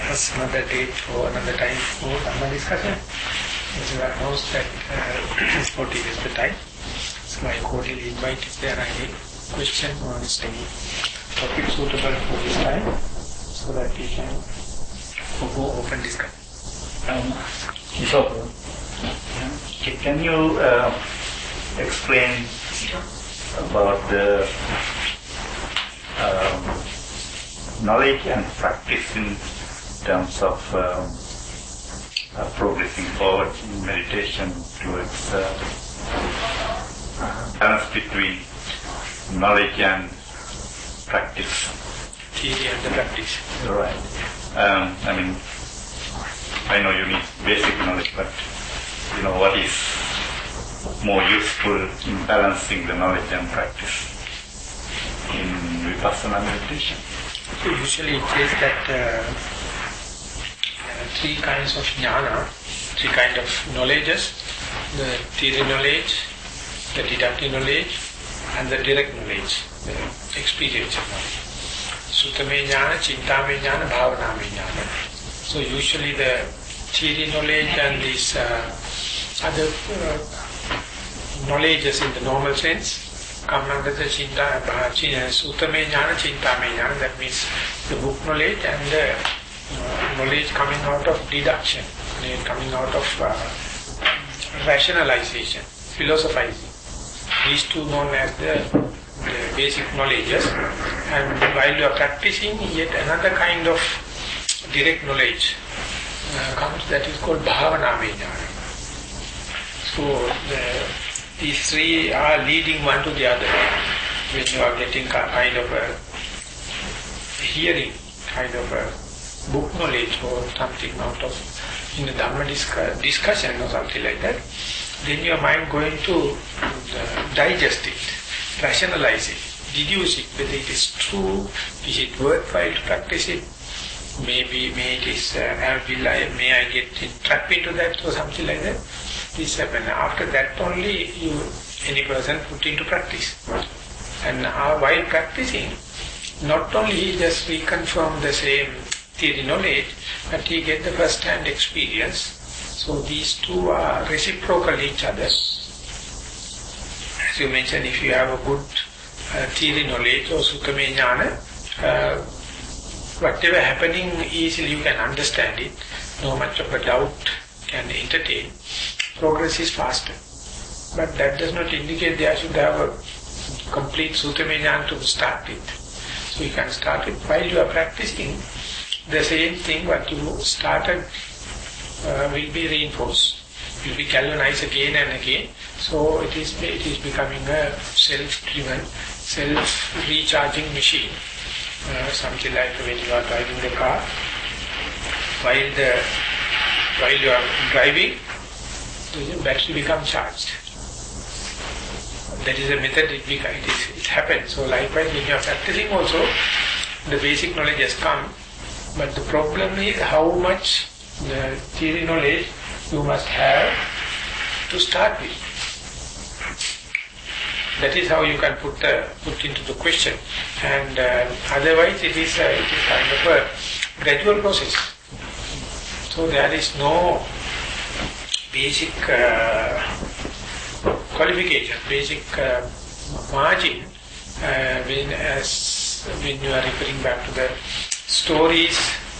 us another date for another time for Dhamma discussion. As you have announced that 40 is the time. So I cordially invite if there are any questions or any topic suitable for this time, so that we can go open discussion. Can you explain about the knowledge and practice in terms of progressing forward in meditation towards balance between knowledge and practice? Theory and the practice. Right. I know you need basic knowledge, but what is more useful in balancing the knowledge and practice in Vipassana meditation? So usually it says that three kinds of jnana, three kinds of knowledges: the theory knowledge, the deductive knowledge, and the direct knowledge, the experiential knowledge. Suttame jnana, chintame jnana, bhavaname jnana. So usually the theory knowledge and these other knowledges in the normal sense come under the suttame jnana, chintame jnana. That means the book knowledge and the knowledge coming out of deduction, coming out of rationalization, philosophizing. These two known as the basic knowledges. And while you are practicing, yet another kind of direct knowledge comes, that is called bhavaname jnana. So these three are leading one to the other. When you are getting kind of a hearing, kind of a book knowledge or something out of in the Dhamma discussion or something like that, then your mind going to digest it, rationalize it, deduce it, whether it is true, is it worthwhile to practice it, may I get trapped into that or something like that. This happens. After that only any person put into practice. And while practicing, not only he just reconfirm the same theory knowledge, but he get the first-hand experience. So these two are reciprocal each other. As you mentioned, if you have a good theory knowledge or suttame jnana, whatever happening easily you can understand it, no much of a doubt can entertain. Progress is faster. But that does not indicate they should have a complete suttame jnana to start with. So you can start it while you are practicing. The same thing what you started will be reinforced, will be galvanized again and again. So it is becoming a self-driven, self-recharging machine. Something like when you are driving the car, while you are driving, the battery becomes charged. That is a method it happens. So likewise when you are practicing also, the basic knowledge has come, but the problem is how much the theory knowledge you must have to start with. That is how you can put into the question, and otherwise it is kind of a gradual process. So there is no basic qualification, basic margin when you are referring back to the stories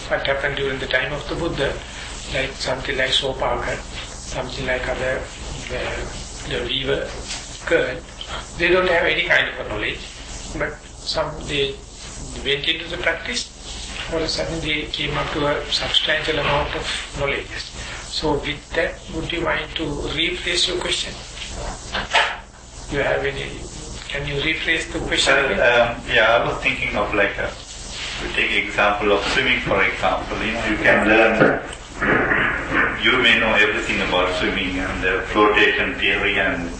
what happened during the time of the Buddha, like something like soap opera, something like other the weaver girl. They don't have any kind of a knowledge, but they went into the practice, all of a sudden they came up to a substantial amount of knowledge. So with that, would you mind to rephrase your question? Do you have any, can you rephrase the question again? I was thinking of to take example of swimming, for example. You can learn, you may know everything about swimming and the flotation theory and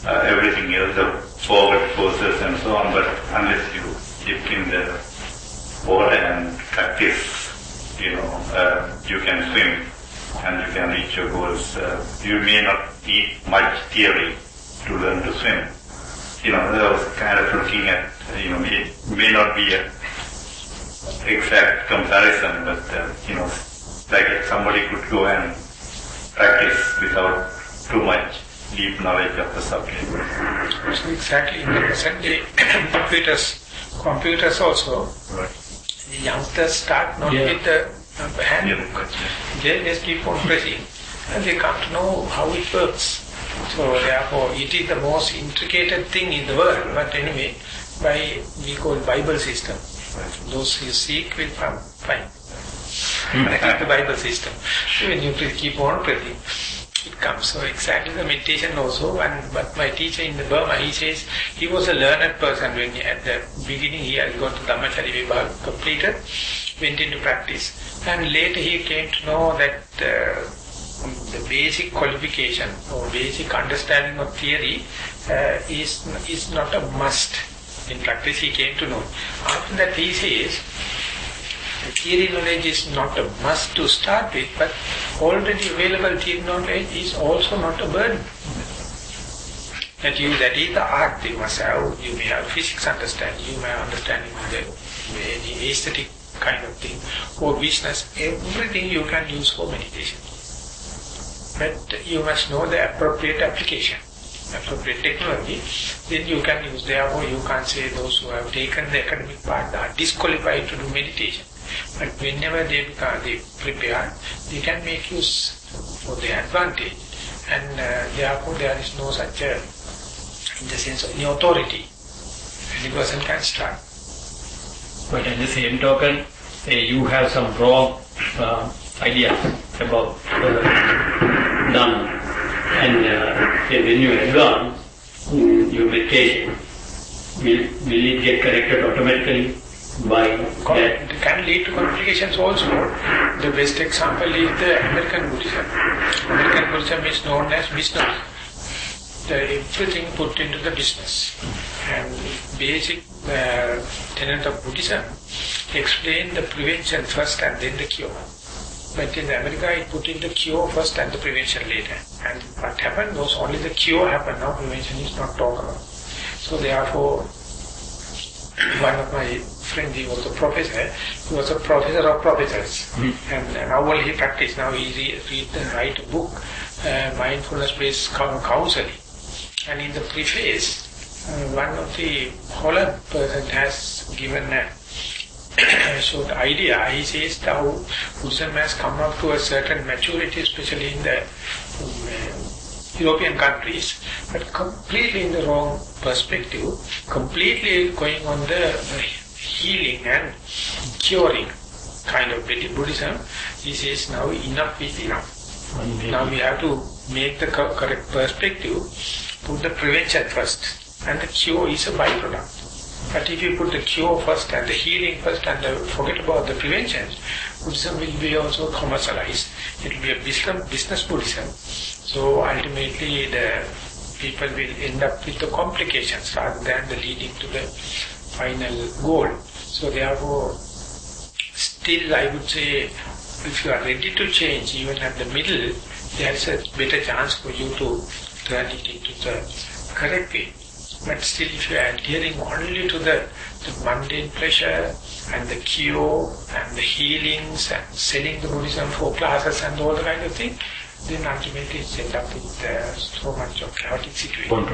everything else, the forward forces and so on, but unless you dip in the water and practice, you can swim and you can reach your goals. You may not need much theory to learn to swim. I was kind of looking at, it may not be a exact comparison, but like somebody could go and practice without too much deep knowledge of the subject. So exactly in the present day, computers also, Right. the youngsters start not with the handbook. They just keep on pressing and they come to know how it works. So therefore it is the most intricate thing in the world, but anyway, we call Bible system. Those who seek will find. That is the Bible system. When you keep on pressing, it comes. So exactly the meditation also. But my teacher in the Burma, he says he was a learned person when at the beginning he had got the Dhammajiva completed, went into practice, and later he came to know that the basic qualification or basic understanding of theory is not a must. In practice he came to know. After that he says, the theory knowledge is not a must to start with, but already available theory knowledge is also not a burden. That is the art you must have. You may have physics understanding, you may have understanding of the aesthetic kind of thing, or business, everything you can use for meditation. But you must know the appropriate application, appropriate technology, then you can use. Therefore you can't say those who have taken the academic part are disqualified to do meditation. But whenever they prepare, they can make use for their advantage. And therefore there is no such a, in the sense of any authority. Any person can start. But at the same token, you have some wrong ideas about Dhamma. And when you advance in your meditation, will it get corrected automatically? It can lead to complications also. The best example is the American Buddhism. American Buddhism is known as business. Everything put into the business. And basic tenet of Buddhism explain the prevention first and then the cure. But in America it put in the cure first and the prevention later. And what happened was only the cure happened, now prevention is not talked about. So therefore, one of my friends, he was a professor of professors. And now only he practiced, now he read and write a book, mindfulness-based counseling. And in the preface, one of the Holland person has given a short idea. He says how Buddhism has come up to a certain maturity, especially in the European countries, but completely in the wrong perspective, completely going on the healing and curing kind of Buddhism. He says now enough is enough. Now we have to make the correct perspective, put the prevention first, and the cure is a byproduct. But if you put the cure first and the healing first and forget about the prevention, Buddhism will be also commercialized. It will be a business Buddhism. So ultimately the people will end up with the complications rather than the leading to the final goal. So therefore, still I would say, if you are ready to change, even at the middle, there is a better chance for you to turn it into the correct way. But still, if you are adhering only to the mundane pleasure and the cure and the healings and selling the Buddhism for classes and all the kind of thing, then ultimately it's end up with so much of chaotic situation.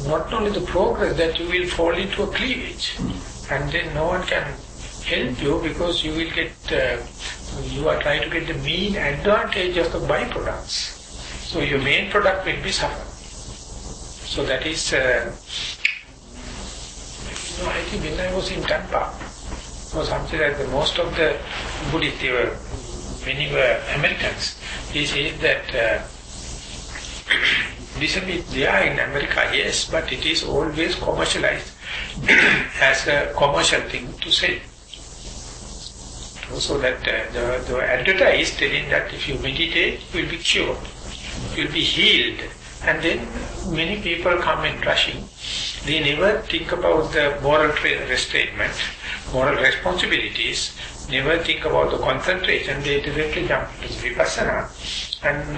Not only the progress, that you will fall into a cleavage, and then no one can help you because you will get, you are trying to get the mean advantage of the byproducts. So your main product will be suffer. So that is, I think when I was in Tampa, or something like that, most of the Buddhists, many were Americans. They say that Buddhism is there in America, yes, but it is always commercialized as a commercial thing to sell. So that the advertise telling that if you meditate, you will be cured, you will be healed. And then many people come in rushing. They never think about the moral restraint, moral responsibilities, never think about the concentration. They directly jump to vipassana, and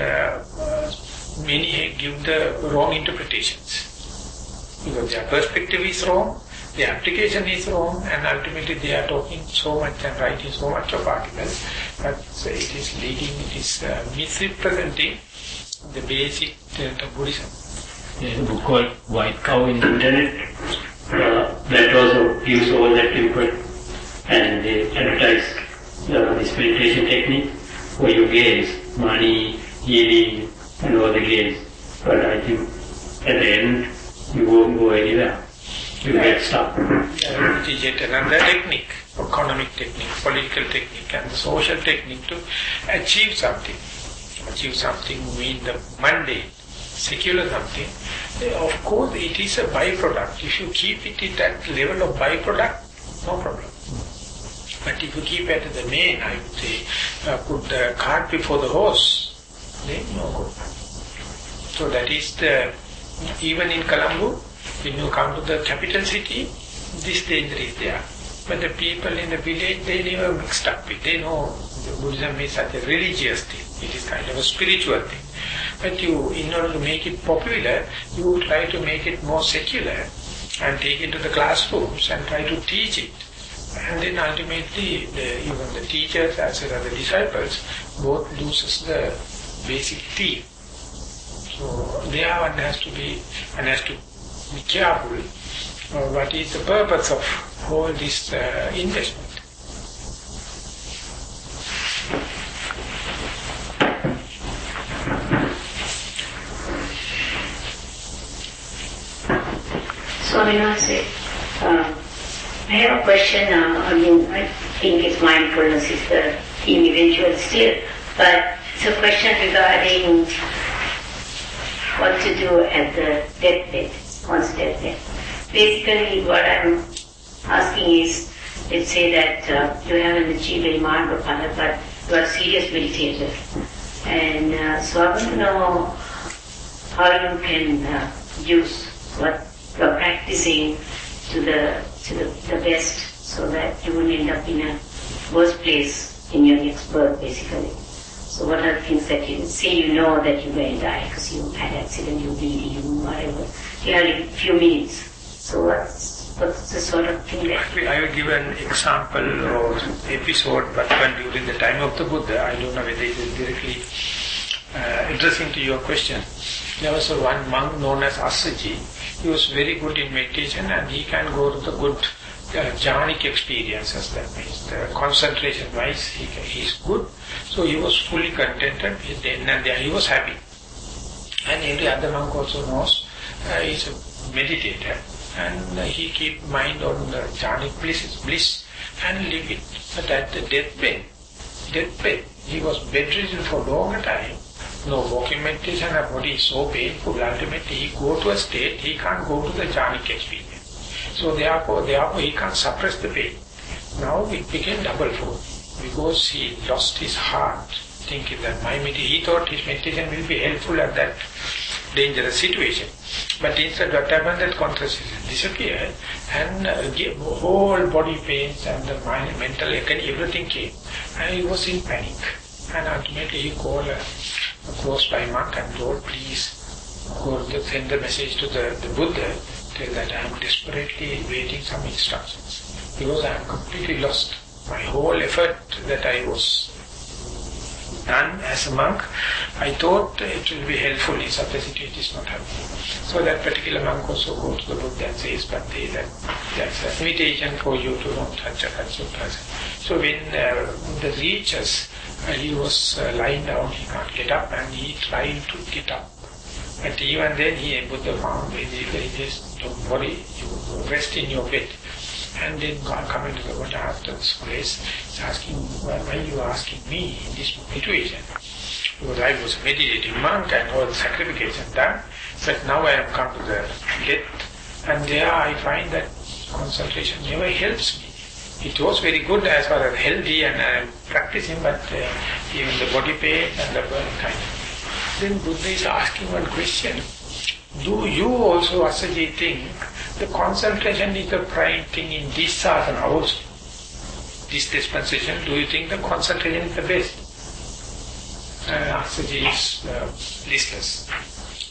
many give the wrong interpretations. Because their perspective is wrong, The application is wrong, and ultimately they are talking so much and writing so much of articles, but it is leading, it is misrepresenting the basic Buddhism. There's a book called White Cow in the internet that also gives all that input, and they advertise this meditation technique for your gains, money, healing, and all the gains. But I think at the end you won't go anywhere. You get stuck. It is yet another technique, economic technique, political technique, and the social technique to achieve something. Achieve something means the mundane, secular something. Of course, it is a byproduct. If you keep it at that level of byproduct, no problem. But if you keep it at the main, I would say, put the cart before the horse, then no good. So that is the, even in Colombo, when you come to the capital city, this danger is there. But the people in the village, they never mixed up with. They know Buddhism is such a religious thing. It is kind of a spiritual thing. But you, in order to make it popular, you try to make it more secular and take it to the classrooms and try to teach it. And then ultimately, even the teachers as well as the disciples both loses the basic theme. So there one has to be careful what is the purpose of all this investment. Swaminathan, I have a question. I think it's mindfulness is the theme eventually still, but it's a question regarding what to do at the deathbed, one's deathbed. Basically, what I'm asking is, let's say that you haven't achieved a marga, but you are a serious meditator, and so I want to know how you can use what you are practicing to the best, so that you won't end up in a worse place in your next birth, basically. So what are the things that you say you know that you're going to die because you had an accident, you're bleeding, you whatever. You have a few minutes. So what's the sort of thing that... I will give an example or episode what happened during the time of the Buddha. I don't know whether it is directly addressing to your question. There was one monk known as Assaji. He was very good in meditation and he can go to the good jhanic experiences. That means the concentration-wise he is good. So he was fully contented, then and there he was happy. And every other monk also knows he is a meditator and he keep mind on the jhanic bliss and live it. But at the deathbed, he was bedridden for a long time. No walking meditation, her body is so painful, ultimately he go to a state, he can't go to the jhanic experience. So therefore he can't suppress the pain. Now it became double fold, because he lost his heart, thinking that he thought his meditation will be helpful at that dangerous situation. But instead what happened, that consciousness disappeared and whole body pains and the mind, mental agony, everything came. And he was in panic. And ultimately he called a close by monk and told, please go to send the message to the Buddha, tell that I am desperately waiting some instructions. Because I am completely lost. My whole effort that I was done as a monk, I thought it will be helpful. In such a situation it is not helpful. So that particular monk also goes to the Buddha and says, but that's an invitation for you to know such a person. So when the reaches, he was lying down, he can't get up, and he tried to get up. But even then Buddha found, he just don't worry, you rest in your bed. And then God coming to the Buddha after this place, he's asking, why are you asking me in this situation? Because I was a meditating monk and all the sacrification done, but now I have come to the death, and there I find that concentration never helps me. It was very good as far as healthy and I am practicing, but even the body pain and the burn kind of. Then Buddha is asking one question. Do you also, Asaji, think the concentration is the prime thing in this sadhana also? This dispensation, do you think the concentration is the best? Asaji is listless.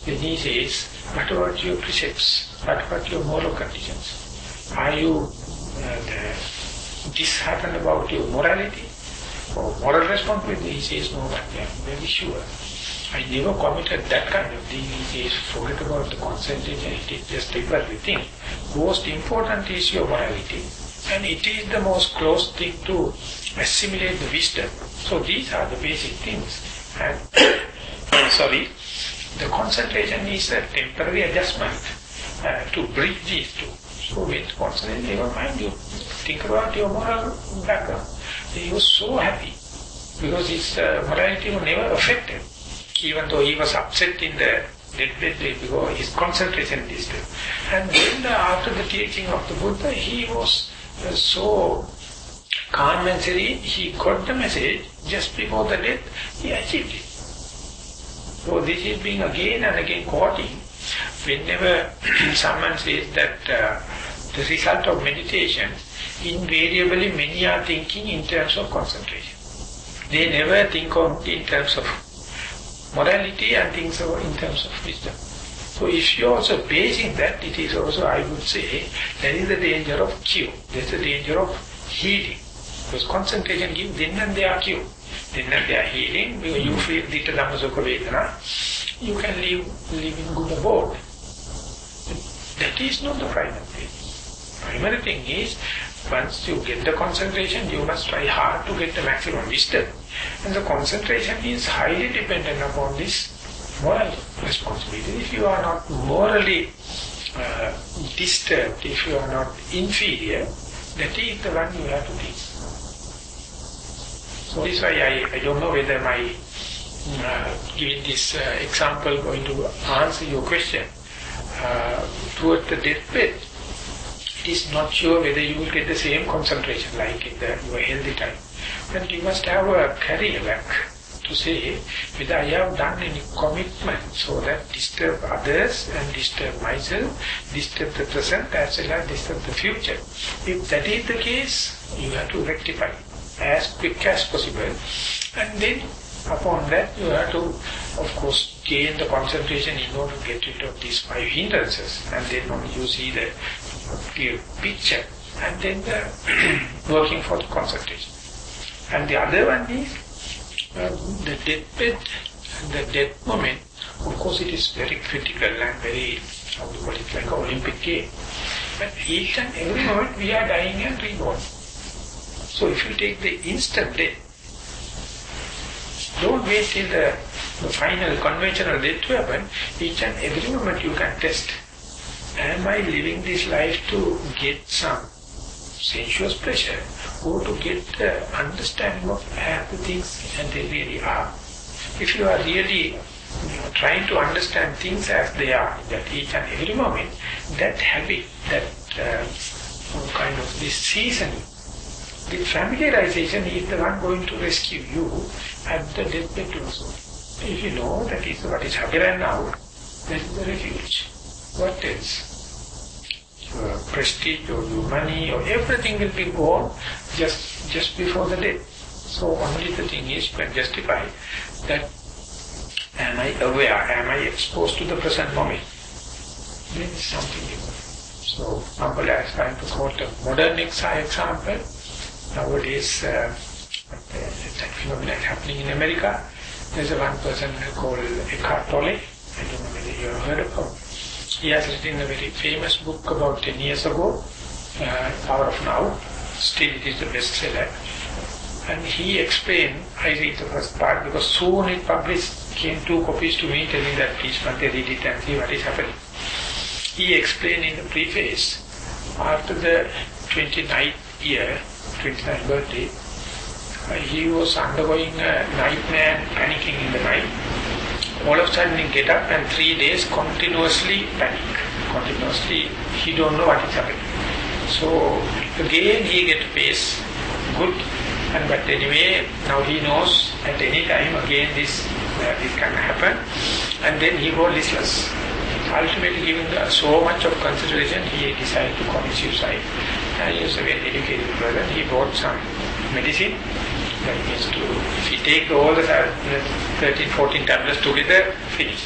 Then he says, what about your precepts? What about your moral conditions? Are you disheartened about your morality or moral responsibility? He says, no, I am very sure. I never committed that kind of thing. He says, forget about the concentration, it is just temporary thing. Most important is your morality. And it is the most close thing to assimilate the wisdom. So these are the basic things. And the concentration is a temporary adjustment to bridge these two. So when concentrate in your mind, you think about your moral background. He was so happy because his morality was never affected. Even though he was upset in the deathbed because his concentration disturbed. And then after the teaching of the Buddha, he was so calm and serene, he got the message just before the death, he achieved it. So this is being again and again quoting. Whenever someone says that the result of meditation, invariably many are thinking in terms of concentration. They never think of in terms of morality and things in terms of wisdom. So if you are also basing that, it is also, I would say, there is the danger of cure. There is the danger of healing. Because concentration gives, then and they are cure. Then and they are healing. Because you feel Dita Dhamma Sukha Vedana, you can live in good abode. That is not the primary thing. Primary thing is, once you get the concentration, you must try hard to get the maximum wisdom. And the concentration is highly dependent upon this moral responsibility. If you are not morally disturbed, if you are not inferior, that is the one you have to teach. So this is why I don't know whether my giving this example going to answer your question. Toward the deathbed, it is not sure whether you will get the same concentration like in your healthy time. And you must have a career back to say whether I have done any commitment so that disturb others and disturb myself, disturb the present as well as disturb the future. If that is the case, you have to rectify as quick as possible. And then upon that you have to, of course, gain the concentration in order to get rid of these 5 hindrances. And then only you see the clear picture. And then the working for the concentration. And the other one is the deathbed, the death moment. Of course, it is very critical and very, how to call it, like an Olympic game. But each and every moment we are dying and reborn. So if you take the instant death, don't wait till the final conventional death to happen. Each and every moment you can test. Am I living this life to get some sensuous pleasure, or to get the understanding of how the things and they really are? If you are really trying to understand things as they are, that each and every moment, that habit, that kind of this seasoning, the familiarization is the one going to rescue you at the deathbed also. If you know that is what is happening now, that is the refuge. What else? Your prestige or your money or everything will be gone just before the death. So only the thing is you can justify that, am I aware, am I exposed to the present moment? Then is something different. So Uncle is trying to quote a modern example. Nowadays, that phenomenon happening in America. There's one person called Eckhart Tolle. I don't know whether you have heard of him. He has written a very famous book about 10 years ago, Power of Now. Still it is the bestseller. And he explained, I read the first part because soon it published, came 2 copies to me telling that please read it and see what is happening. He explained in the preface, after the 29th year, 29th birthday, he was undergoing a nightmare, panicking in the night. All of a sudden he get up and 3 days continuously panic. Continuously, he don't know what is happening. So again he get pace, good. But anyway, now he knows at any time again this can happen. And then he got listless. Ultimately, given so much of consideration, he decided to commit suicide. And he was a very educated brother. He bought some medicine. That means if he take all the 13, 14 tablets together, finish.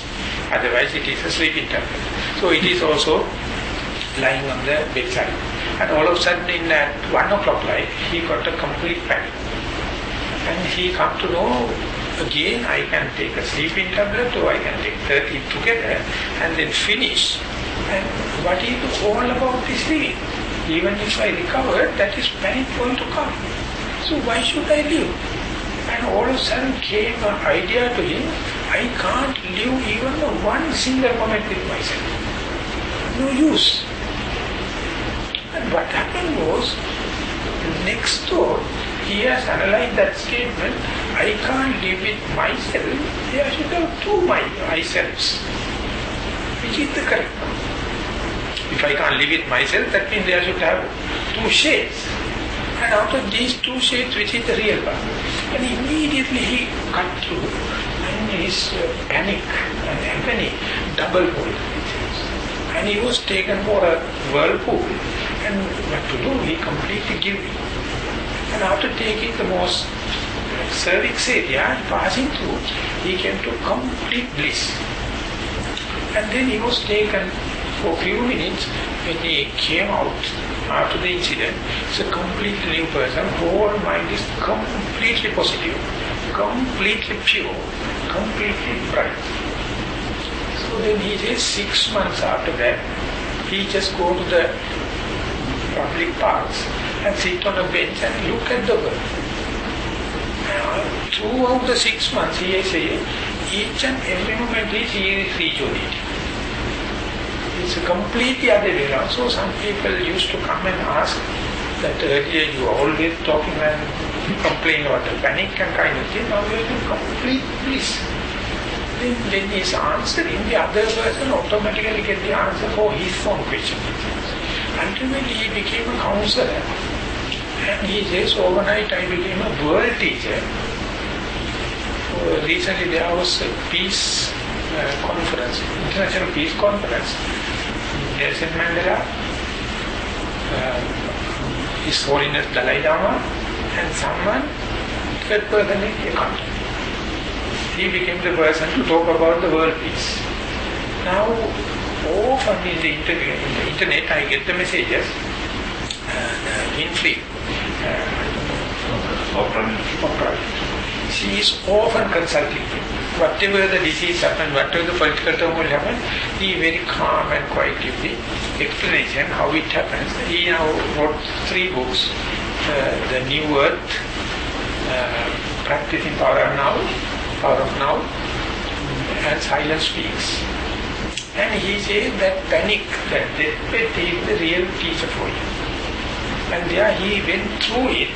Otherwise, it is a sleeping tablet. So it is also lying on the bedside. And all of a sudden at 1 o'clock light, he got a complete panic. And he come to know, again I can take a sleeping tablet or I can take 30 together and then finish. And what is all about this living? Even if I recover, that is panic going to come. So why should I live? And all of a sudden came an idea to him, I can't live even one single moment with myself. No use. And what happened was, next door, he has analyzed that statement, I can't live with myself, there should have two myselves. Which is the correct one? If I can't live with myself, that means there should have two shades. And out of these two shades, which is the real one? And immediately he cut through, and his panic and agony double-fold. And he was taken for a whirlpool. And what to do? He completely gave in. And after taking the most cervix area, passing through, he came to complete bliss. And then he was taken for a few minutes. When he came out after the incident, he's a completely new person. Whole mind is completely positive, completely pure, completely bright. So then he says 6 months after that, he just go to the public parks and sit on a bench and look at the world. Throughout the 6 months, he says, each and every moment he is rejuvenated. It's completely other way around. So some people used to come and ask that earlier you were always talking and complaining about the panic and kind of thing. Now you are in complete bliss. Then when he is answering, the other person automatically get the answer for his own question. Ultimately he became a counselor. And he says, overnight I became a world teacher. Recently there was a peace conference, international peace conference. Nelson Mandela, His Holiness Dalai Lama, and someone, third person in the country. He became the person to talk about the world peace. Now, often in the internet, I get the messages, Winfrey, she is often consulting him. Whatever the disease happens, whatever the political turmoil happens, he is very calm and quiet give the explanation how it happens. He now wrote 3 books, The New Earth, Practicing Power of Now, and Silence Speaks. And he says that panic, that deathbed is the real teacher for you. And there he went through it,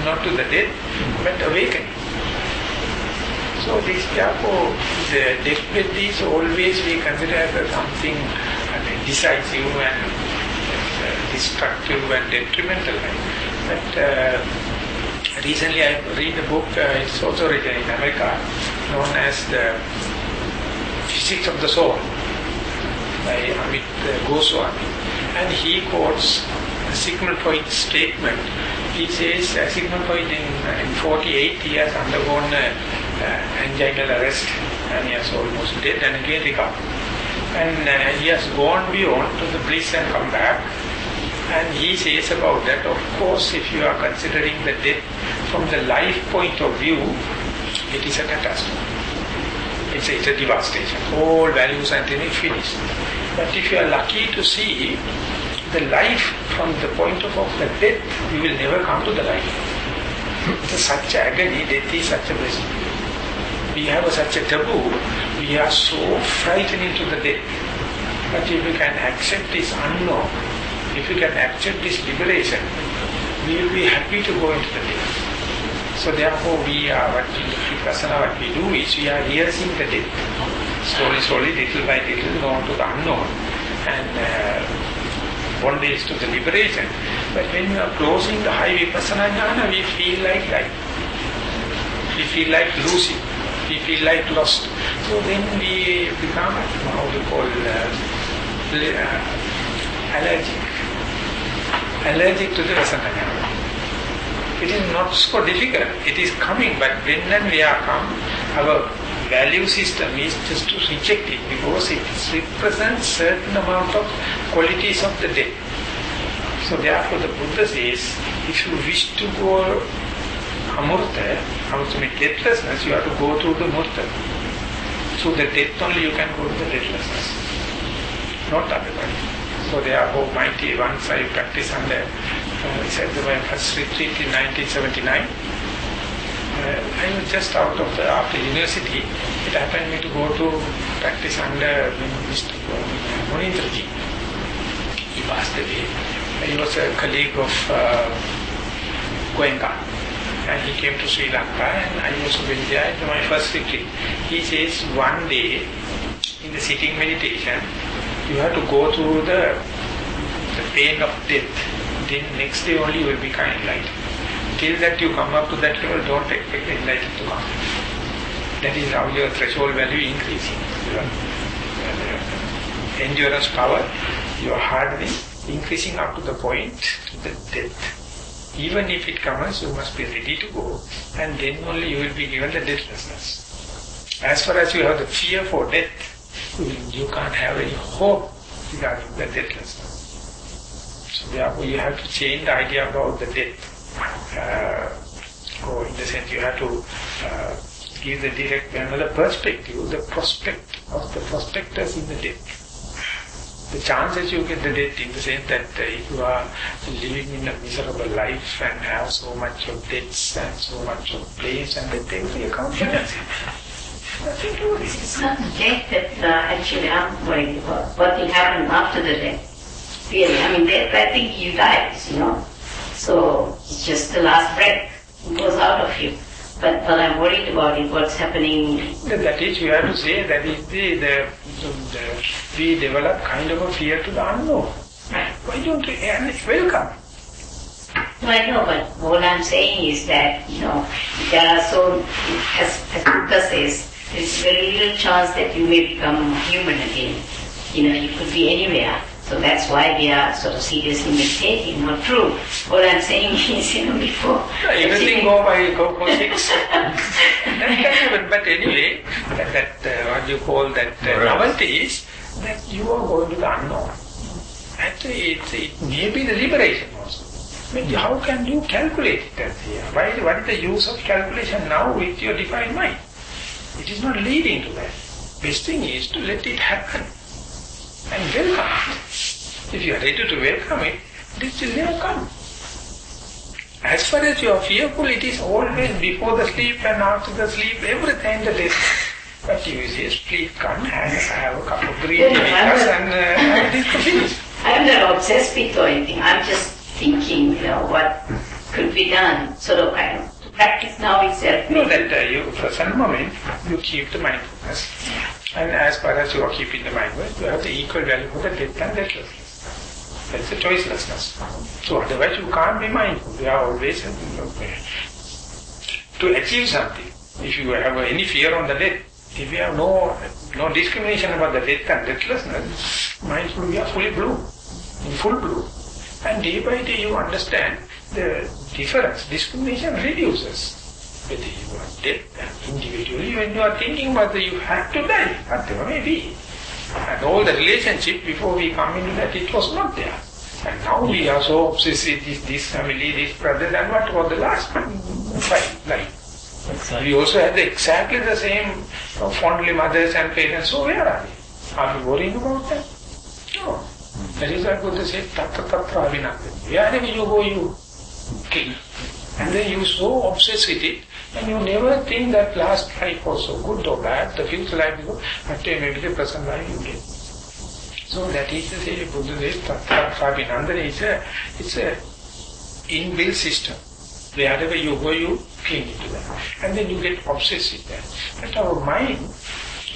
not to the death, but awakening. So this therefore, the deathbed is always we consider as something decisive and destructive and detrimental. But recently I read a book, it's also written in America, known as The Physics of the Soul by Amit Goswami. And he quotes Sigmund Freud's statement. He says Sigmund Freud in 48 he has undergone anginal arrest and he has almost dead and again recovered. And he has gone beyond to the bliss and come back. And he says about that, of course, if you are considering the death from the life point of view, it is a catastrophe. It's a devastation. All values and things finished. But if you are lucky to see the life from the point of the death, you will never come to the life. It's such agony, death is such a blessing. We have such a taboo, we are so frightened into the death. But if we can accept this unknown, if we can accept this liberation, we will be happy to go into the death. So therefore we are, what we do is we are rehearsing the death. Slowly, little by little, known to the unknown. And one day is to the liberation. But when we are closing the high vipassana jnana, we feel like dying. We feel like losing. We feel like lost. So then we become, how do you call, allergic to the vipassana jnana. It is not so difficult. It is coming, but when and we are come, our value system is just to reject it because it represents certain amount of qualities of the dead. So therefore the Buddha says, if you wish to go amurta, amurta means deathlessness, you have to go through the murta. Through the death only you can go to the deathlessness, not otherwise. So therefore, mighty, once I practiced under, I said my first retreat in 1979, I was just out of after university. It happened me to go to practice under Mr. Munindraji. He passed away. He was a colleague of Goenka. And he came to Sri Lanka and I also went there at my first retreat. He says one day in the sitting meditation, you have to go through the pain of death. Then next day only you will be kind of light. Till that you come up to that level, don't expect the enlightenment to come. That is how your threshold value increasing. Your endurance power, your hardening, increasing up to the point to the death. Even if it comes, you must be ready to go, and then only you will be given the deathlessness. As far as you have the fear for death, you can't have any hope regarding the deathlessness. So therefore you have to change the idea about the death. Or in the sense you have to give the direct another perspective, the prospect of the prospectors in the death. The chances you get the death in the sense that if you are living in a miserable life and have so much of debts and so much of place and then take the account for that. Nothing to do with it. It's not the death that actually I'm worried about. What will happen after the death? Really, I mean, death, I think you die, you know. So it's just the last breath. It goes out of you. But I'm worried about it, what's happening. That is, you have to say, that is we develop kind of a fear to the unknown. Right. Why don't we welcome? No, I know, but what I'm saying is that, you know, there are so, as Buddha says, there's very little chance that you may become human again. You know, you could be anywhere. So that's why we are sort of seriously meditating, not true. What I'm saying is, you know, before... Everything go for 6. That can happen, but anyway, what you call that novelty is that you are going to the unknown. Actually, it may be the liberation also. But how can you calculate it here? What is the use of calculation now with your defined mind? It is not leading to that. Best thing is to let it happen. And welcome it. If you are ready to welcome it, this will never come. As far as you are fearful, it is always before the sleep and after the sleep, every time the death. But you say, please come and have a cup of green tea with us and this to finish. I'm not obsessed with or anything. I'm just thinking, you know, what could be done. Sort of kind of to practice now itself. No, that you, for some moment, you keep the mindfulness. And as far as you are keeping the mindfulness, you have the equal value for the death and deathlessness. That's the choicelessness. So otherwise you can't be mindful. You are always to achieve something. If you have any fear on the death, if you have no discrimination about the death and deathlessness, mindful, you are fully blue, in full blue. And day by day you understand the difference. Discrimination reduces. Whether you are dead and individually, when you are thinking whether you have to die, whatever may be. And all the relationship, before we come into that, it was not there. And now we are so obsessed with this family, this brother, and what about the last life? Exactly. We also had exactly the same fondly mothers and parents, so where are we? Are we worrying about that? No. That is why Buddha said, Tatra Tatra Abhinakti. Wherever you go, you kill. And then you so obsessed with it, and you never think that last life was so good or bad, the future life is good, but maybe the present life you get. So that is to say, Buddha says, Tatra Abhinakti, it's a inbuilt system. Wherever you go, you cling into that. And then you get obsessed with that. But our mind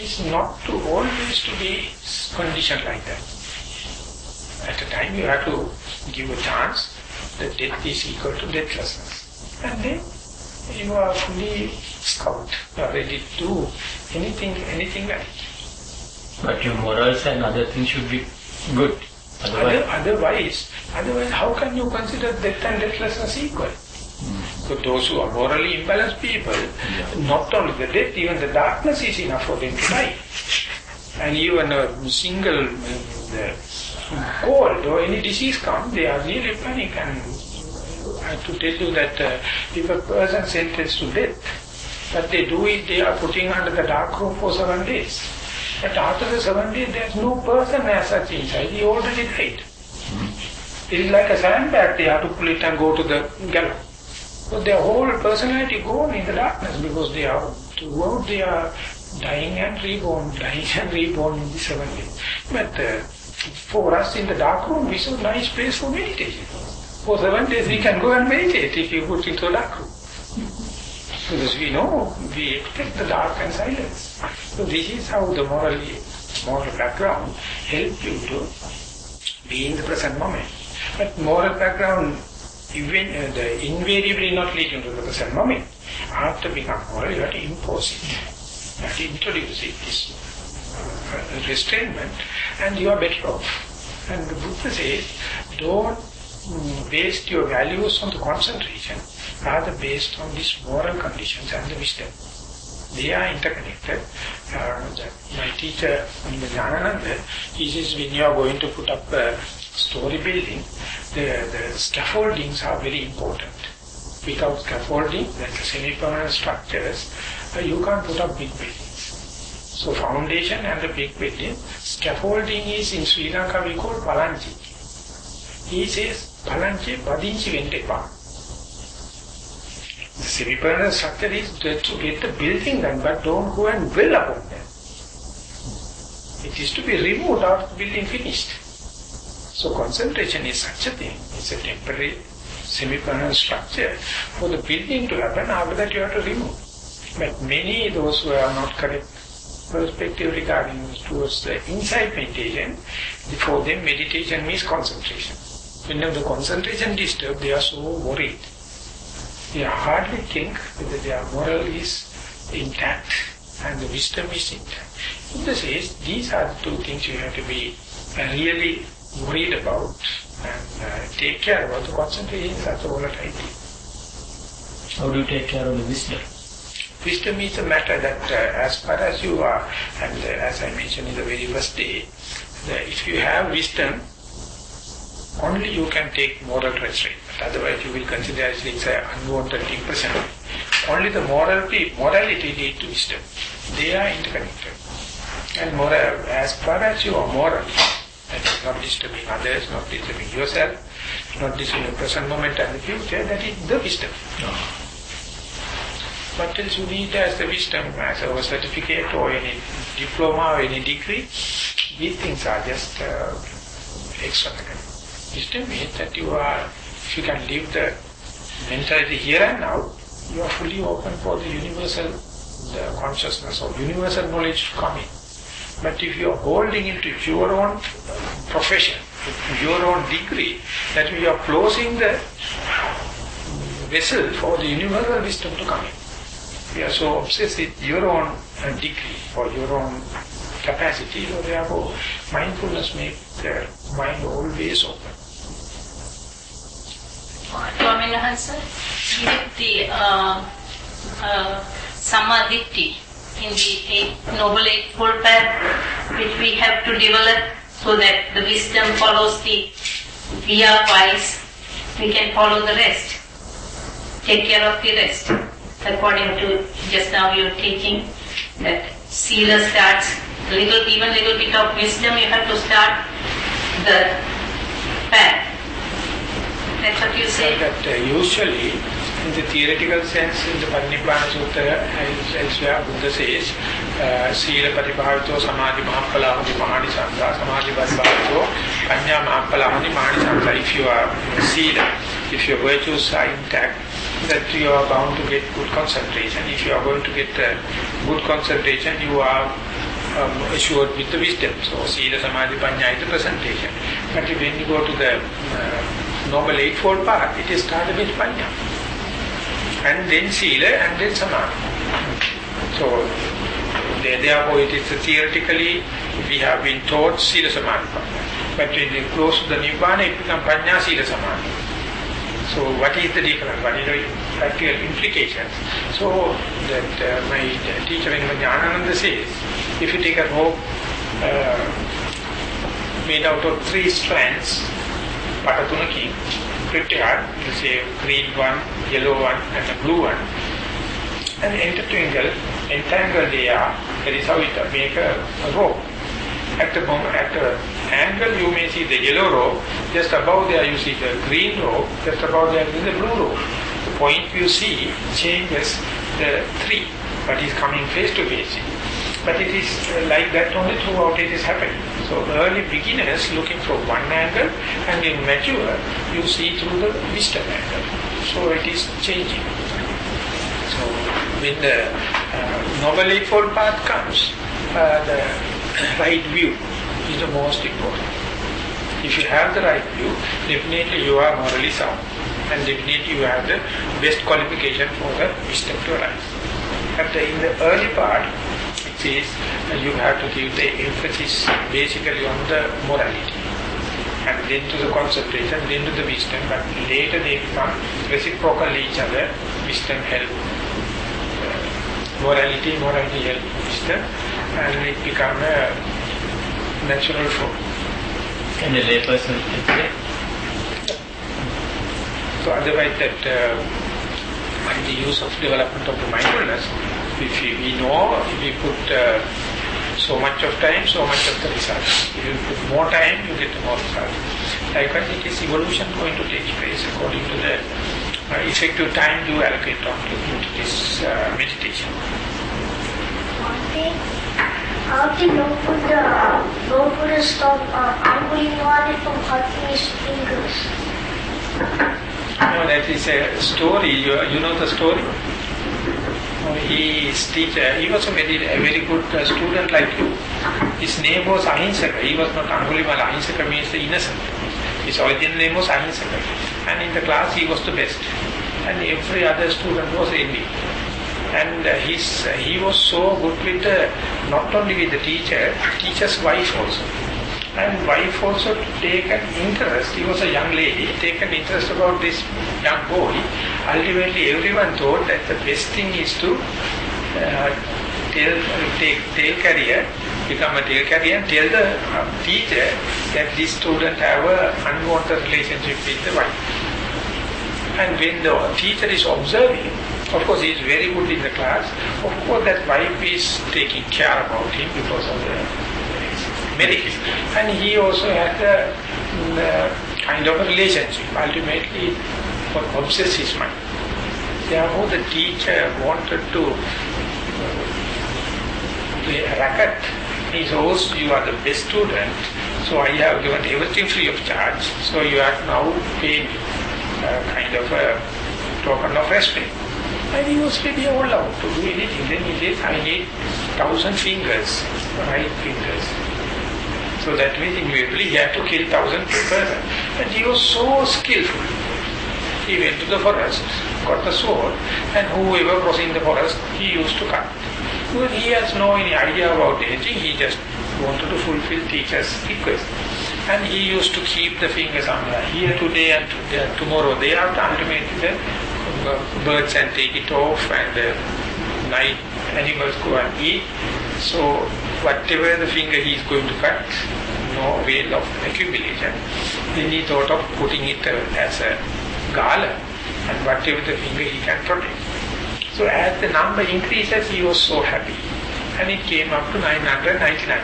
is not to always to be conditioned like that. At a time you have to give a chance that death is equal to deathlessness. And then you are fully scout. You are ready to do anything else. But your morals and other things should be good. Otherwise, how can you consider death and deathlessness equal? So those who are morally imbalanced people, not only the death, even the darkness is enough for them to die. And even a single cold or any disease comes, they are really panic. And I have to tell you that if a person sentenced to death, but they do it, they are putting under the dark room for 7 days. But after the 7 days, there is no person as such inside. He already died. It is like a sandbag. They have to pull it and go to the gallows. So their whole personality gone in the darkness because they are throughout they are dying and reborn in the 7 days. But for us in the dark room, it's a nice place for meditation. For 7 days, we can go and meditate if you put into the dark room. Because we know, we expect the dark and silence. So this is how the moral background helps you to be in the present moment. But moral background invariably not leading to the present moment. After becoming moral, you have to impose it. You have to introduce it, this restrainment, and you are better off. And the Buddha says, don't waste your values on the concentration, rather based on these moral conditions and the wisdom. They are interconnected. My teacher, Nissarana, he says when you are going to put up a story building, the scaffoldings are very important. Without scaffolding, like the semi-permanent structures, you can't put up big buildings. So foundation and the big building, scaffolding is in Sri Lanka we call palanchi. He says, palanchi padinchi ventepa. The semi-permanent structure is to get the building done, but don't go and dwell upon them. It is to be removed after the building finished. So concentration is such a thing. It's a temporary semi-permanent structure. For the building to happen, after that you have to remove. But many those who have not correct perspective regarding towards the inside meditation, for them meditation means concentration. Whenever the concentration disturbed, they are so worried. They hardly think whether their moral is intact and the wisdom is intact. Buddha says these are the two things you have to be really worried about and take care about. The concentration is such a volatile thing. How do you take care of the wisdom? Wisdom is a matter that as far as you are, and as I mentioned in the very first day, if you have wisdom, only you can take moral restraint. Otherwise you will consider as it's an unwanted impression. Only the morality leads to wisdom. They are interconnected. And moral, as far as you are moral, that is not disturbing others, not disturbing yourself, not disturbing the present moment and the future, that is the wisdom. No. What else you need as the wisdom, as a certificate or any diploma or any degree? These things are just extravagant. Wisdom means that you are, if you can live the mentality here and now, you are fully open for the universal consciousness or universal knowledge to come in. But if you are holding into your own profession, your own degree, that means you are closing the vessel for the universal wisdom to come in. You are so obsessed with your own degree or your own capacity, so therefore mindfulness makes the mind always open. Swami Mahansa, with the samadhi in the Noble Eightfold Path, which we have to develop so that the wisdom follows the Via wise, we can follow the rest, take care of the rest. According to just now your teaching, that Sila starts even little bit of wisdom, you have to start the path. That's what you say. That usually, in the theoretical sense, in the Parinibbana Sutta, elsewhere Buddha says, Sila Paribhavito Samadhi Mahapalahani Mahanisamsa, Samadhi Paribhavito Panya Mahapalahani Mahanisamsa. If you are Sila, if your virtues are intact, that you are bound to get good concentration. If you are going to get good concentration, you are assured with the wisdom. So, Sila, Samadhi, Panya is the presentation. But when you go to the Noble Eightfold Path, it is started with Panya. And then Sila, and then Samadhi. So, therefore it is theoretically, we have been taught Sila, Samadhi, Panya. But when you close to the Nibbana, it becomes Panya, Sila, Samadhi. So what is the difference? What is the practical implications? So that my teacher Vanaya says, if you take a rope made out of 3 strands, patatunakin, prepared, the same green one, yellow one and a blue one. And entangled they are, that is how it make a rope. At the angle you may see the yellow rope, just above there you see the green rope, just above there is the blue rope. The point you see changes the 3, but is coming face to face. But it is like that only throughout it is happening. So early beginners looking from one angle, and in mature you see through the wisdom angle. So it is changing. So when the Noble Eightfold Path comes, the right view is the most important. If you have the right view, definitely you are morally sound, and definitely you have the best qualification for the wisdom to arise. But in the early part, it says you have to give the emphasis basically on the morality, and then to the concentration, then to the wisdom, but later they become reciprocal each other. Wisdom help morality help wisdom, and it becomes a natural flow. And the layperson can say? So otherwise that by the use of development of the mindfulness, if we know, if we put so much of time, so much of the result. If you put more time, you get more result. Likewise, it is evolution going to take place according to the effective time you allocate onto this meditation. How did Lord Buddha stop Angulimala from cutting his fingers? No, that is a story. You know the story? His teacher, he was a very good student like you. His name was Ahinsaka. He was not Angulimala. Ahinsaka means the innocent. His original name was Ahinsaka. And in the class he was the best. And every other student was envy. And he was so good with not only with the teacher's wife also. And wife also take an interest. He was a young lady, take an interest about this young boy. Ultimately everyone thought that the best thing is to take tail carrier, become a tail carrier and tell the teacher that this student have an unwanted relationship with the wife. And when the teacher is observing, of course he is very good in the class, of course that wife is taking care about him because of the merits. And he also had a kind of a relationship. Ultimately what obsessed his mind. Therefore the teacher wanted to play a racket. He says, you are the best student, so I have given everything free of charge, so you have now paid me kind of a token of respect. And he was ready all out to do anything. Then he says, I need 1,000 fingers, right fingers. So that means invariably he had to kill 1,000 people. And he was so skillful. He went to the forest, got the sword, and whoever was in the forest, he used to cut. Because he has no any idea about anything, he just wanted to fulfill teacher's request. And he used to keep the fingers on here today and tomorrow. They have to ultimately the birds and take it off, and the night animals go and eat. So whatever the finger he is going to cut, no way of accumulation. Then he thought of putting it as a garland, and whatever the finger he can protect. So as the number increases, he was so happy. And it came up to 999.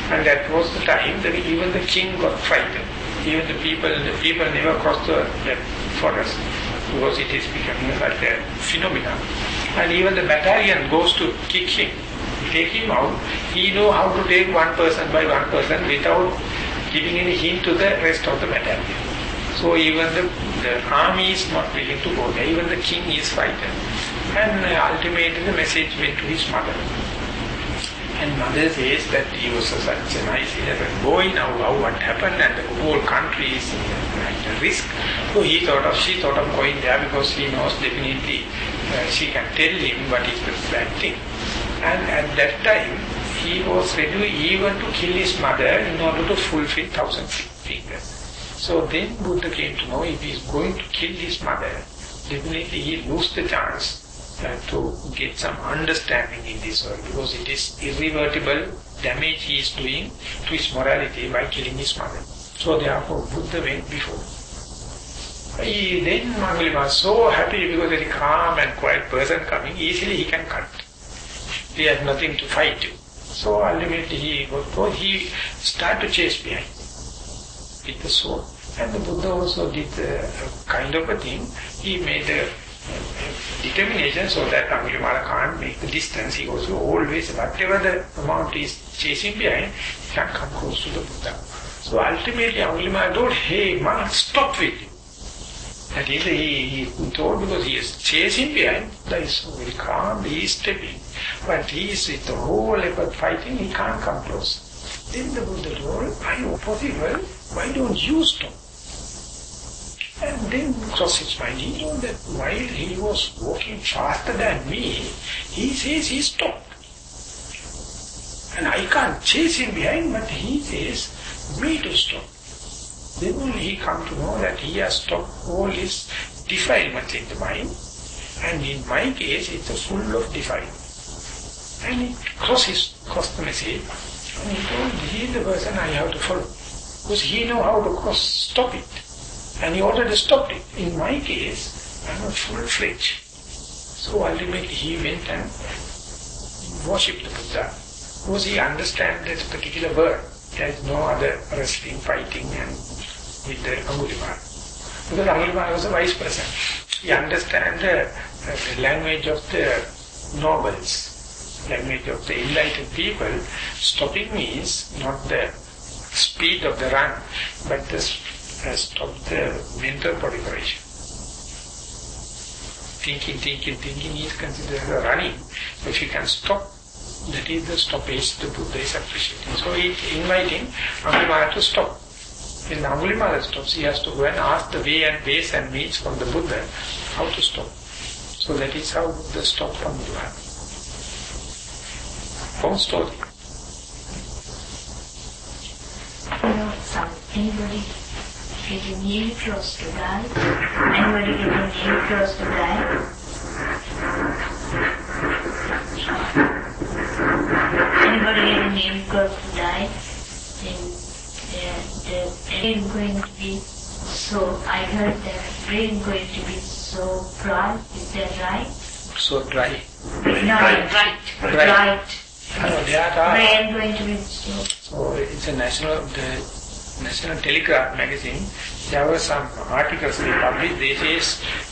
And that was the time that even the king got frightened. Even the people never crossed the forest, because it is becoming like a phenomenon. And even the battalion goes to kick him, take him out. He knows how to take one person by one person without giving any hint to the rest of the battalion. So even the army is not willing to go there. Even the king is frightened. And ultimately the message went to his mother. And mother says that he was such a nice innocent boy. Now what happened, and the whole country is at risk. So she thought of going there, because she knows definitely she can tell him what is the bad thing. And at that time he was ready even to kill his mother in order to fulfill 1,000 fingers. So then Buddha came to know if he is going to kill his mother, definitely he loses the chance to get some understanding in this world, because it is irrevertible damage he is doing to his morality by killing his mother. So therefore Buddha went before. Then Angulimala was so happy because very calm and quiet person coming, easily he can cut. He has nothing to fight you. So ultimately he started to chase behind with the sword. And the Buddha also did a kind of a thing. He made a determination so that Angulimala can't make the distance. He also always, whatever the amount is chasing behind, he can't come close to the Buddha. So ultimately Angulimala told, hey monk, stop with you. That is, he told because he is chasing behind, that is so very calm, he is stepping. But he is with the whole effort fighting, he can't come close. Then the Buddha told, I know possible, why don't you stop? And then across his mind, he knew that while he was walking faster than me, he says he stopped. And I can't chase him behind, but he says me to stop. Then only he come to know that he has stopped all his defilement in the mind. And in my case, it's full of defilement. And he crossed the message. And he told, he is the person I have to follow. Because he know how to stop it. And he already stopped it. In my case, I am a full-fledged. So ultimately he went and worshipped the Buddha. Because he understands this particular word. There is no other wrestling, fighting and with the Angulimala. Because Angulimala was a wise person. He understands the language of the nobles, language of the enlightened people. Stopping means not the speed of the run, but the stop the mental proliferation. Thinking is considered as running. If you can stop, that is the stoppage the Buddha is appreciating. So he is inviting Angulimala to stop. When Angulimala stops, he has to go and ask the way and ways and means from the Buddha how to stop. So that is how Buddha stopped Angulimala. From story. Anybody getting nearly close to die? Anybody getting nearly close to die? Anybody getting nearly close to die? Then the brain going to be so, I heard that brain going to be so bright, is that right? So dry. Bright. Brain going to be so. So it's a National Telegraph magazine. There were some articles they published. They say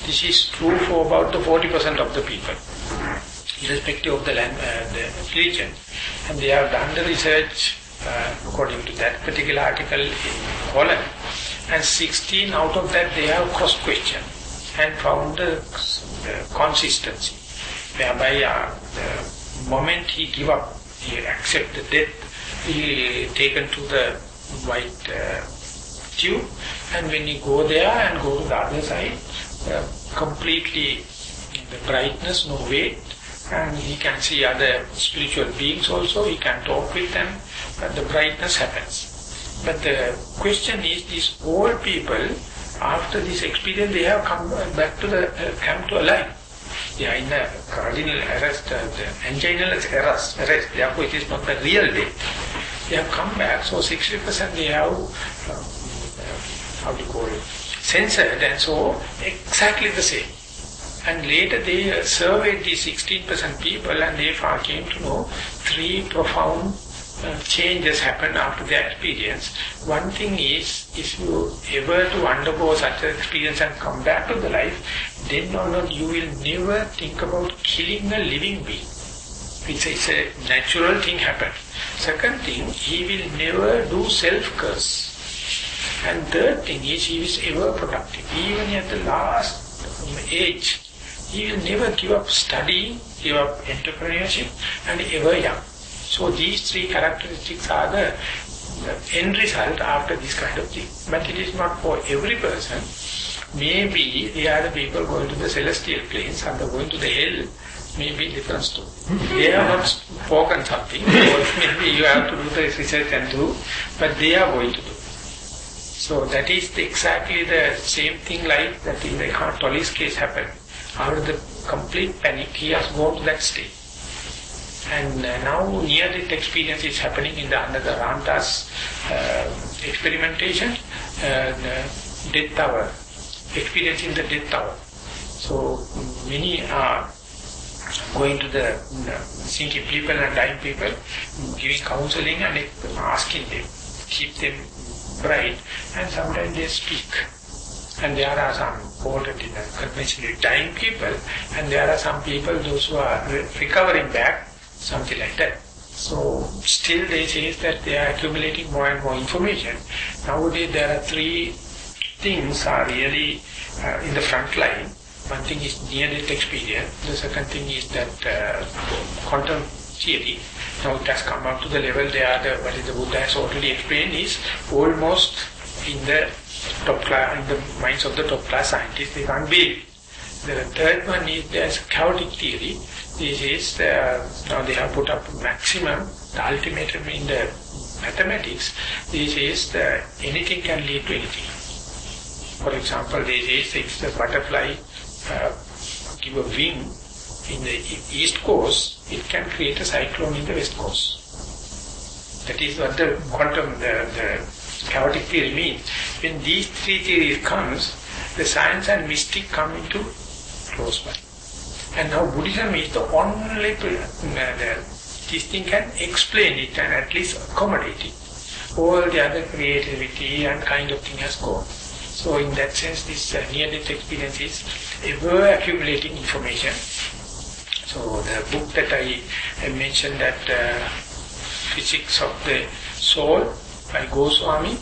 this is true for about the 40% of the people, irrespective of the religion. And they have done the research according to that particular article in Holland. And 16 out of that they have cross-questioned and found the consistency. Whereby the moment he give up, he accept the death, he taken to the white tube, and when you go there and go to the other side, completely the brightness, no weight, and he can see other spiritual beings also, he can talk with them, but the brightness happens. But the question is, these old people, after this experience, they have come back to the come to alive. They are in a cardinal arrest, the anginal arrest, therefore it is not the real death. They have come back, so 60% they have, censored, and so exactly the same. And later they surveyed these 16% people and they came to know 3 profound changes happened after their experience. One thing is, if you ever to undergo such an experience and come back to the life, then or not you will never think about killing a living being. It's a natural thing happen. Second thing, he will never do self-curse. And third thing is, he is ever productive. Even at the last age, he will never give up studying, give up entrepreneurship, and ever young. So these 3 characteristics are the end result after this kind of thing. But it is not for every person. Maybe they are the people going to the celestial planes and they're going to the hell. Maybe different story. They have not spoken something. Maybe you have to do the research and do, but they are going to do. So that is exactly the same thing like that in the Tolly's case happened. Out of the complete panic, he has gone to that state. And now near-death experience is happening in the under the Ranta's experimentation, the death hour, experiencing the death hour. So many are going to the sinking people and dying people, giving counseling and asking them, keep them bright, and sometimes they speak. And there are some already conventionally dying people, and there are some people, those who are recovering back, something like that. So still they say that they are accumulating more and more information. Nowadays there are three things are really in the front line. One thing is near-death experience. The second thing is that quantum theory. Now it has come up to the level there. What is the Buddha has already explained is almost in the top class, in the minds of the top class scientists. They can't be. The third one is there's chaotic theory. This is now they have put up maximum, the ultimate in the mathematics. This is anything can lead to anything. For example, they say if the butterfly give a wing in the east coast, it can create a cyclone in the west coast. That is what the quantum, the chaotic theory means. When these three theories comes, the science and mystic come into close by. And now Buddhism is the only this thing can explain it and at least accommodate it. All the other creativity and kind of thing has gone. So in that sense, this near-death experience is ever accumulating information. So the book that I mentioned, that Physics of the Soul by Goswami,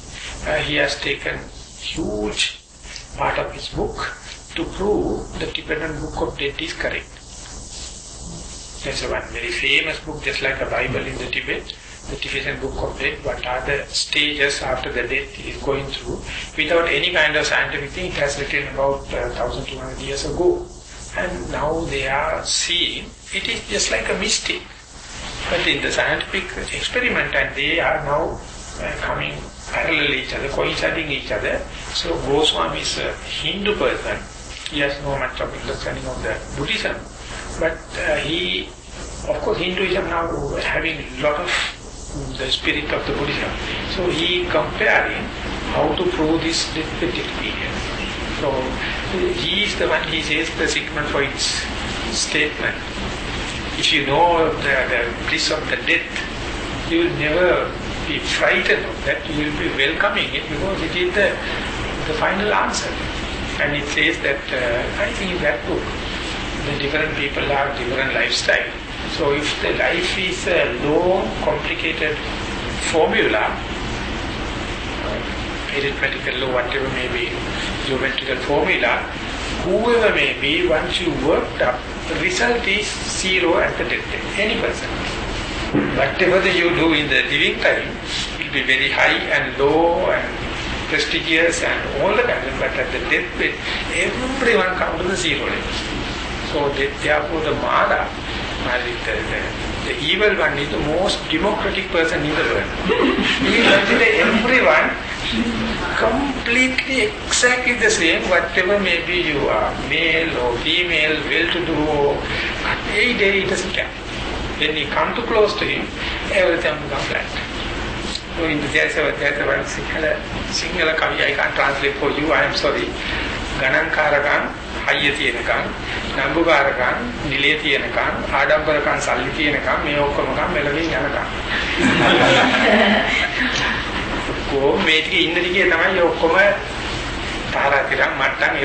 he has taken huge part of his book to prove the Tibetan book of death is correct. There's one very famous book, just like a Bible in the Tibet, the Tibetan book of death, what are the stages after the death is going through. Without any kind of scientific thing, it has written about 1,200 years ago. And now they are seeing, it is just like a mystic. But in the scientific experiment, and they are now coming parallel each other, coinciding each other. So Goswami is a Hindu person. He has no much of understanding of the Buddhism. But he, of course, Hinduism now having a lot of the spirit of the Buddhism. So he comparing how to prove this death experience. So he is the one, he says the signal for its statement. If you know the bliss of the death, you will never be frightened of that, you will be welcoming it because it is the final answer. And it says that, I think in that book, the different people have different lifestyle. So if the life is a long, complicated formula, arithmetical law, whatever may be, geometrical formula, whoever may be, once you worked up, the result is zero at the death day, any person. Whatever you do in the living time will be very high and low and prestigious and all the kind of, but at the deathbed, everyone comes to the zero level. So therefore the Maha, the evil one, is the most democratic person in the world. He will consider everyone completely exactly the same, whatever may be you are, male or female, well-to-do, or any day it doesn't care. When you come too close to him, everything becomes flat. So there's a one Sinhala kavi, I can't translate for you, I am sorry. Ganankarakan, Hayatianakan, Nambugarakan, Niletianakan, Adambarakan, Salitianakan, Meokamakan, Melavin Yanakan. Go, make in the Gitama, Yokoma, Taratiran, Matan,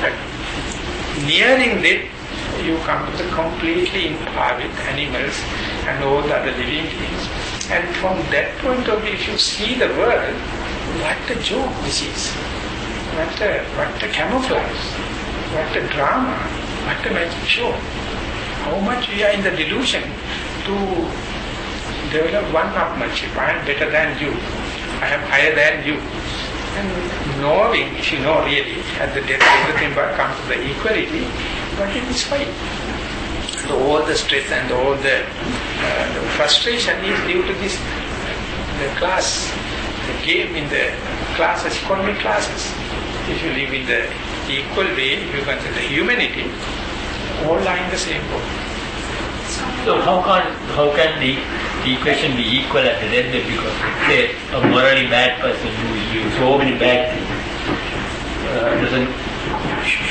but nearing that, you come to the completely in par with animals and all the other living things. And from that point of view, if you see the world, what a joke this is. What a camouflage. What a drama. What a magic show. How much we are in the delusion to develop one upmanship. I am better than you. I am higher than you. And knowing, if you know really, at the death everything but comes to the equality, but it is fine. So all the stress and all the frustration is due to this, the class, the game in the classes, economic classes. If you live in the equal way, if you consider humanity, all are in the same boat. So how can the equation be equal at the deathbed? Because say a morally bad person who is doing so many bad things doesn't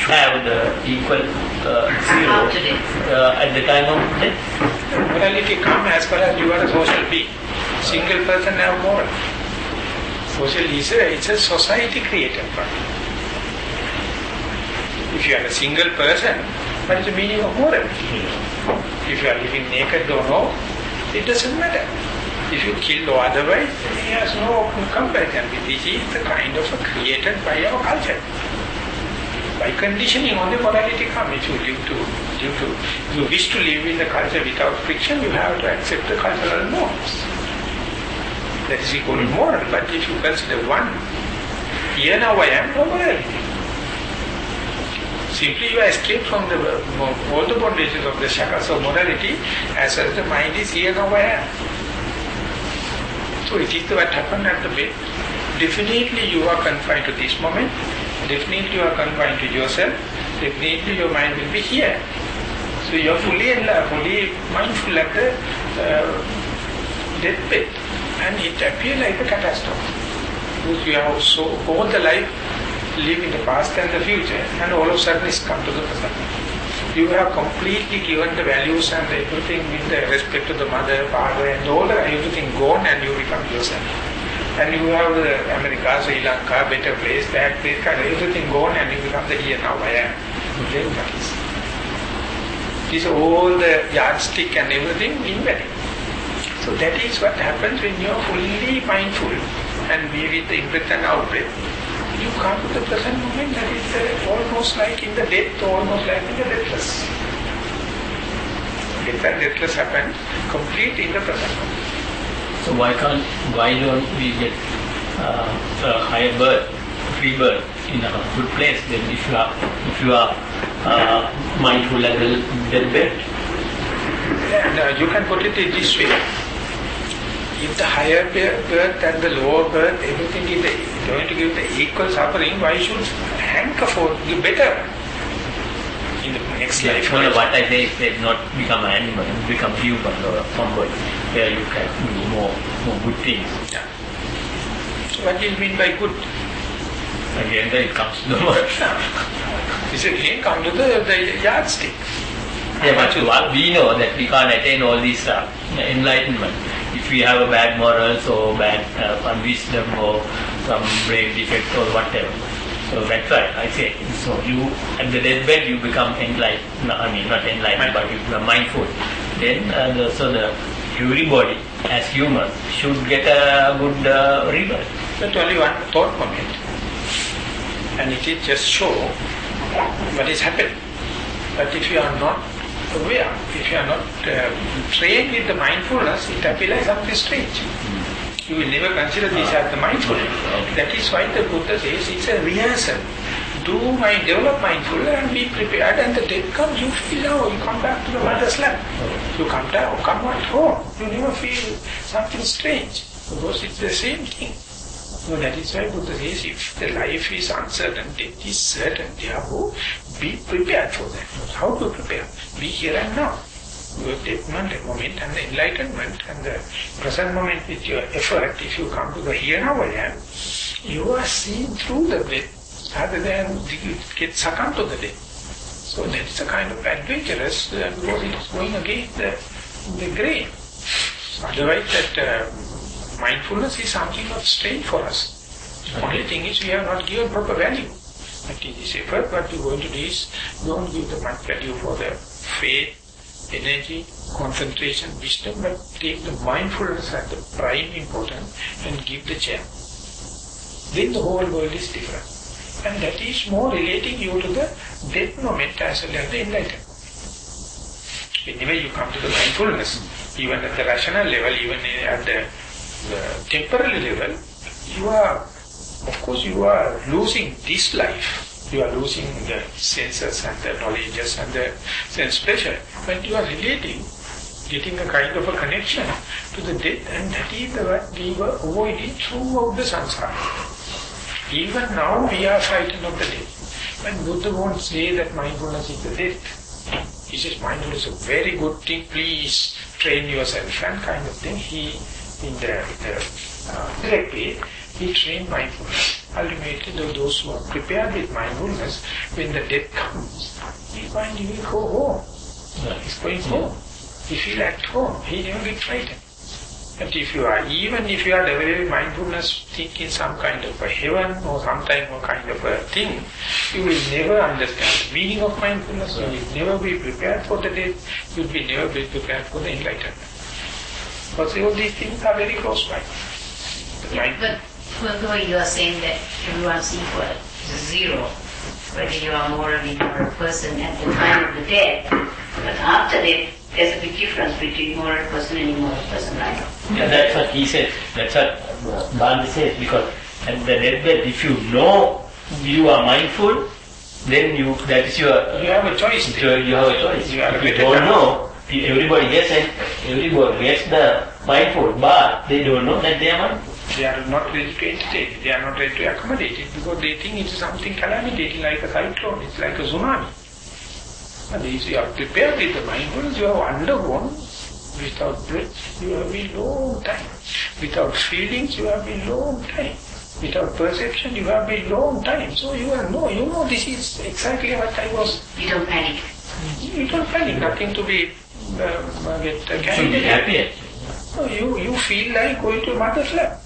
have the equal zero at the time of death. Morality comes as far as you are a social being. Single person have moral. Social is it's a society created problem. If you are a single person, what is the meaning of moral? If you are living naked or no, it doesn't matter. If you kill or otherwise, he has no comparison. This is the kind of created by our culture. By conditioning only morality comes. If you wish to live in the culture without friction, you have to accept the cultural norms. That is equal to moral. But if you consider one, here now I am, no morality. Simply you escape from all the bondages of the shackles of morality, as well as the mind is here now I am. So it is what happened at the bed. Definitely you are confined to this moment. Definitely you are confined to yourself. Definitely your mind will be here. So you are fully mindful at the deathbed. And it appears like a catastrophe. Because you have so all the life live in the past and the future, and all of a sudden it's come to the present. You have completely given the values and everything with the respect to the mother, father, and all everything gone, and you become yourself. And you have the America, Sri Lanka, better place, that place, everything gone, and you become the here now I am. Then what is? This all the yardstick and everything invalid. So that is what happens when you are fully mindful and be with the in-breath and out-breath. You come to the present moment, that is almost like in the death, almost like in the deathless. Death and deathless happen complete in the present moment. So why don't we get a higher birth, free birth in a good place then if you are mindful at the deathbed? And you can put it in this way. If the higher birth and the lower birth, everything is going to give the equal suffering, why should hanker for the better in the next life? No, what I say is that not become an animal, become human or somebody where you can do more good things. Yeah. So what do you mean by good? Again, then it comes to the word. This again comes to the yardstick. Yeah, but we know that we can't attain all this enlightenment if we have a bad morals or bad unwisdom or some brain defect or whatever. So that's right, I say. So you, at the deathbed, you become enlightened. I mean, not enlightened, but you become mindful. Then, everybody, as human, should get a good rebirth. But only one thought moment. And it is just show what is happening. But if you are not aware, if you are not trained with the mindfulness, it appears like something strange. You will never consider this as the mindfulness. That is why the Buddha says it's a rehearsal. Develop mindfulness and be prepared, and the death comes, you feel now, you come back to the mother's lap. You come at home, you never feel something strange, because it's the same thing. So that is why Buddha says, if the life is uncertain, death is certain, therefore be prepared for that. How to prepare? Be here and now. Your death moment and the enlightenment and the present moment with your effort, if you come to the here now I am, you are seeing through the death rather than get succumbed to the death. So that is a kind of adventurous because it is going against the grain. Otherwise that mindfulness is something of strange for us. The only thing is we have not given proper value. But in this effort, what you are going to do is don't give the much value for the faith, energy, concentration, wisdom, but take the mindfulness as the prime important and give the chair. Then the whole world is different. And that is more relating you to the death moment as well as the enlightenment. Whenever you come to the mindfulness, even at the rational level, even at the temporal level, you are losing this life. You are losing the senses and the knowledges and the sense pleasure. But you are relating, getting a kind of a connection to the death, and that is what we were avoiding throughout the samsara. Even now we are frightened of the death. But Buddha won't say that mindfulness is the death. He says, mindfulness is a very good thing, please train yourself and kind of thing. He, in the direct way, he trained mindfulness. Ultimately, those who are prepared with mindfulness, when the death comes, he finds he will go home. He's going home. He feels at home. He never gets frightened. But even if you are developing mindfulness, thinking some kind of a heaven or some kind of a thing, you will never understand the meaning of mindfulness. You will never be prepared for the death. You will never be prepared for the enlightenment. Because all these things are very close by. But although you are saying that everyone's equal, zero, whether you are morally immoral person at the time of the death, but after death, there's a big difference between moral person and immoral person, right? Yeah, that's what he said. That's what Gandhi says. Because at the deathbed, if you know you are mindful, then that is your. You have a choice. You have a choice. If you don't know, everybody gets the mindful, but they don't know that they are mindful. They are not ready to entertain it. They are not ready to accommodate it because they think it is something calamity, like a cyclone, it's like a tsunami. And if you are prepared with the mindfulness, you have undergone without breath, you have been long time. Without feelings, you have been long time. Without perception, you have been long time. So you know this is exactly what I was. You don't panic. You don't panic, nothing to be Should be happy. No, you feel like going to mother's lap.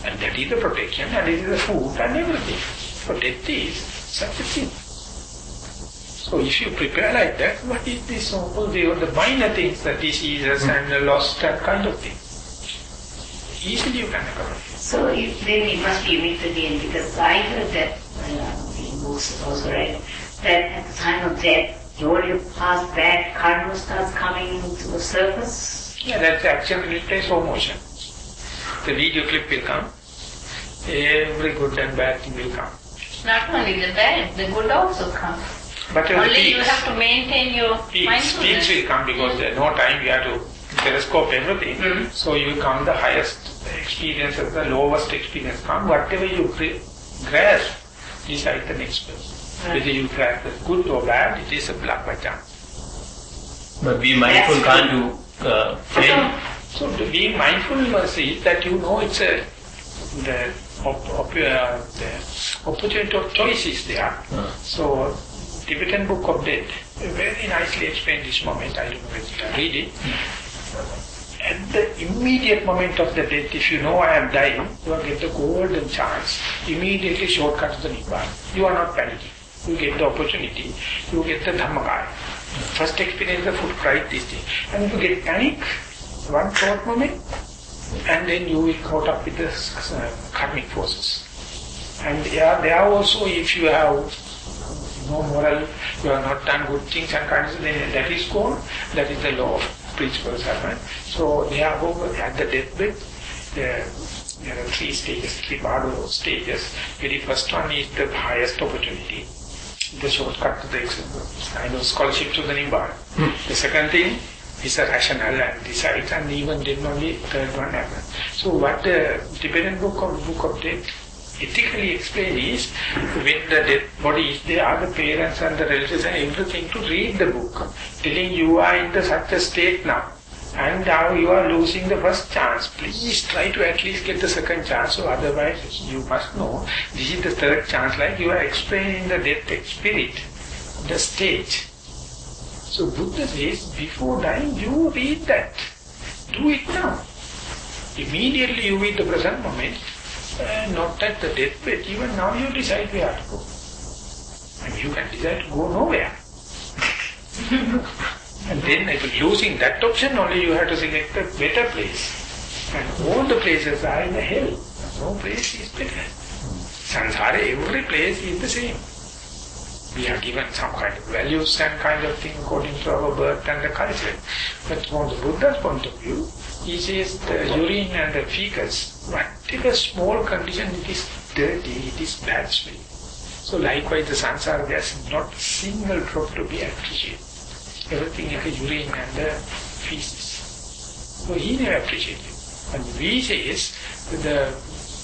And that is the protection, and it is the food and everything. So death is such a thing. So if you prepare like that, what is this so-called the minor things, the diseases and the loss, that kind of thing? Easily you can recover. So then it must be with the end, because I heard that in books also read that at the time of death, all your past bad karma starts coming to the surface. Yeah, that's action replay slow motion. The video clip will come. Every good and bad thing will come. Not only the bad, the good also comes. But only you have to maintain your mindfulness. Peaks will come because there's no time, you have to telescope everything. Mm-hmm. So you come the highest experience, the lowest experience come. Whatever you grasp, decide the next person. Right. Whether you grasp the good or bad, it is a black by chance. But be mindful can't do fail. So being mindful is that you know it's the opportunity of choice is there. So Tibetan Book of Death very nicely explained this moment. I don't know whether you can read it. At the immediate moment of the death, if you know I am dying, you will get the golden chance. Immediately shortcut to the Nibbana. You are not panicking. You get the opportunity. You get the Dhamma. First experience the foot right this thing. And if you get panic, one short moment, and then you will caught up with the karmic forces. And there also, if you have no moral, you have not done good things and kinds of things, then that is gone. That is the law of principles happen. So therefore, at the deathbed, there are three stages, three bardo stages. Very first one is the highest opportunity, the shortcut to the kind of scholarship to the Nibbana. The second thing is a rational and decides, and even then only third one happens. So what the Tibetan Book of Death ethically explained is, when the dead body is there, the parents and the relatives and everything to read the book, telling you are in such a state now, and now you are losing the first chance. Please try to at least get the second chance, so otherwise you must know this is the third chance, like you are explaining the death spirit, the stage. So Buddha says, before dying, you read that. Do it now. Immediately you read the present moment, not at the deathbed. Even now you decide where to go. And you can decide to go nowhere. And then if losing that option, only you have to select a better place. And all the places are in the hell. No place is better. Samsara, every place is the same. We are given some kind of values and kind of thing according to our birth and the culture. But from the Buddha's point of view, he says the urine and the fecus, whatever small condition, it is dirty, it is bad smell. So likewise the samsara, there is not a single drop to be appreciated. Everything is the urine and the feces. So he never appreciated it. And we say is the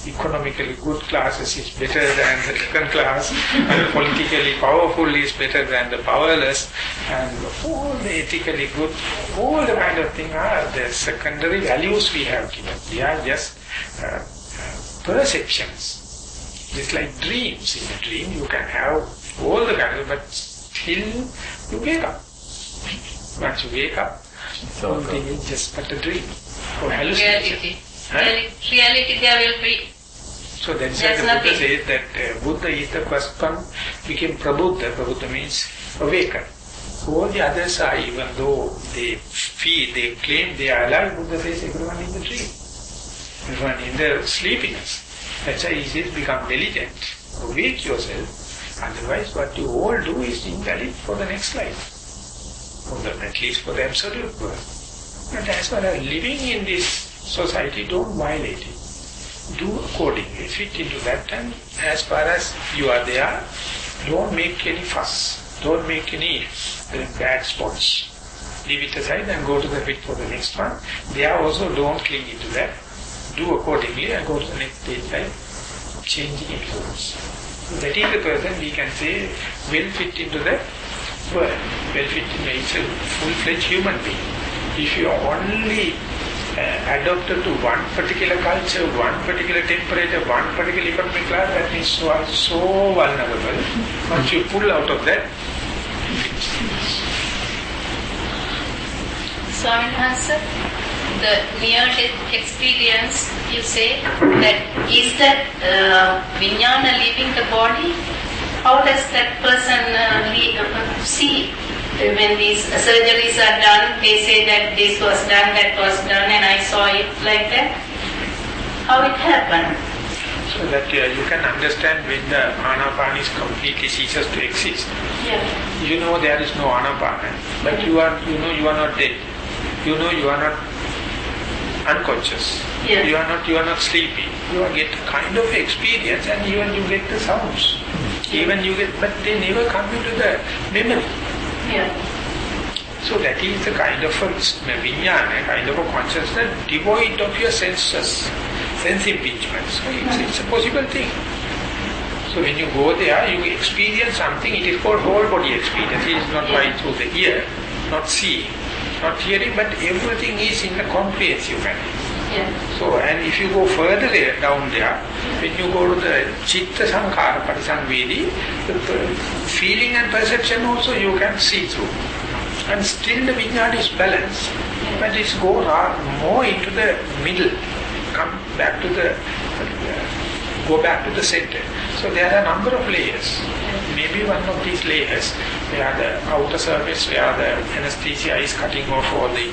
economically good classes is better than the second class, and politically powerful is better than the powerless, and all the ethically good, all the kind of thing are the secondary values we have given. They are just perceptions. It's like dreams. In a dream you can have all the kind of, but still you wake up. Once you wake up, something is just but a dream or hallucination. Reality there will be. So that's why the Buddha says that Buddha is the first one, became Prabuddha. Prabuddha means awakened. All the others are, even though they feel, they claim they are alive, Buddha says everyone in the dream. Everyone in the sleepiness. That's why he says become diligent. Awake yourself. Otherwise what you all do is invalid for the next life. At least for the absolute world. But as far as living in this society, don't violate it. Do accordingly, fit into that, and as far as you are there, don't make any fuss. Don't make any bad spots. Leave it aside and go to the fit for the next one. There also don't cling into that. Do accordingly and go to the next stage by changing influence. So that is the person we can say will fit into the world. Well fit into a full-fledged human being. If you are only adopted to one particular culture, one particular temperature, one particular economic class, that means you are so vulnerable. Once you pull out of that, Swami, the near-death experience, you say, that is that Vijnana leaving the body? How does that person see? When these surgeries are done, they say that this was done, that was done, and I saw it like that. How it happened? So that you can understand when the Anapana is completely ceases to exist. Yeah. You know there is no Anapana, but you are not dead. You know you are not unconscious. Yeah. You are not sleepy. You are get kind of experience, and even you get the sounds. Even you get, but they never come into the memory. Yeah. So that is the kind of a vijnana, kind of a consciousness devoid of your senses, sense impingements. So it's a possible thing. So when you go there, you experience something. It is called whole body experience. It is not by through the ear, not seeing, not hearing, but everything is in the comprehensive manner. Yeah. So, and if you go further down there, when you go to the Chitta Sankhara Patisangvedi, the feeling and perception also you can see through. And still the Vijnana is balanced, but it's go more into the middle, go back to the center. So there are a number of layers. Maybe one of these layers, where the outer surface, where the anesthesia is cutting off all the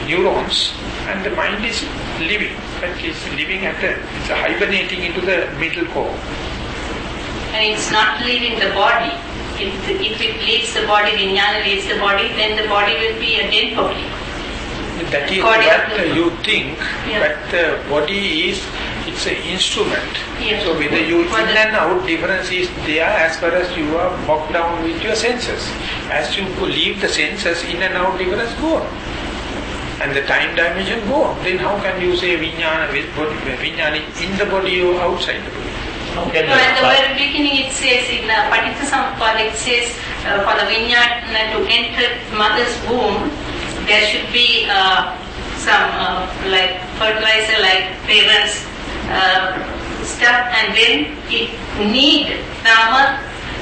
neurons, and the mind is living, but it's living it's hibernating into the middle core. And it's not leaving the body. If it leaves the body, Vijnana leaves the body, then the body will be a dead body. That is what you think, but the body is, it's an instrument. Yeah. So whether you in and out, difference is there as far as you are bogged down with your senses. As you leave the senses, in and out difference go on. And the time dimension go on. Then how can you say Vijnana in the body or outside the body? At the very beginning it says in Paticcasamuppada, it says for the Vijnana to enter mother's womb, there should be some like fertilizer, like parents stuff, and then it need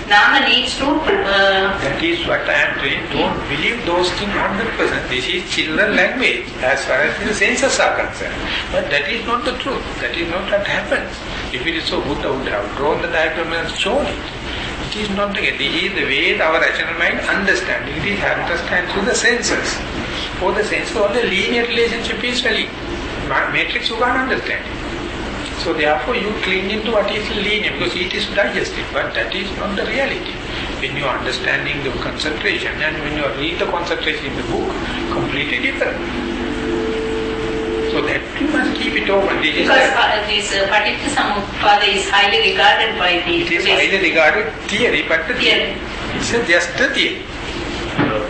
Dhamma needs to... That is what I am saying. Don't believe those things 100%. This is children language as far as the senses are concerned. But that is not the truth. That is not what happens. If it is so, Buddha would have drawn the diagram and shown it. It is not the case. This is the way our rational mind understands. It is understood through the senses. For the senses, only linear relationship is valid. Matrix you can't understand it. So therefore you cling into what is linear because it is digested, but that is not the reality. When you are understanding the concentration and when you read the concentration in the book, completely different. So that you must keep it open. Because this Paticcasamuppada is highly regarded by the... It is highly regarded theory, but the theory. It's just a theory.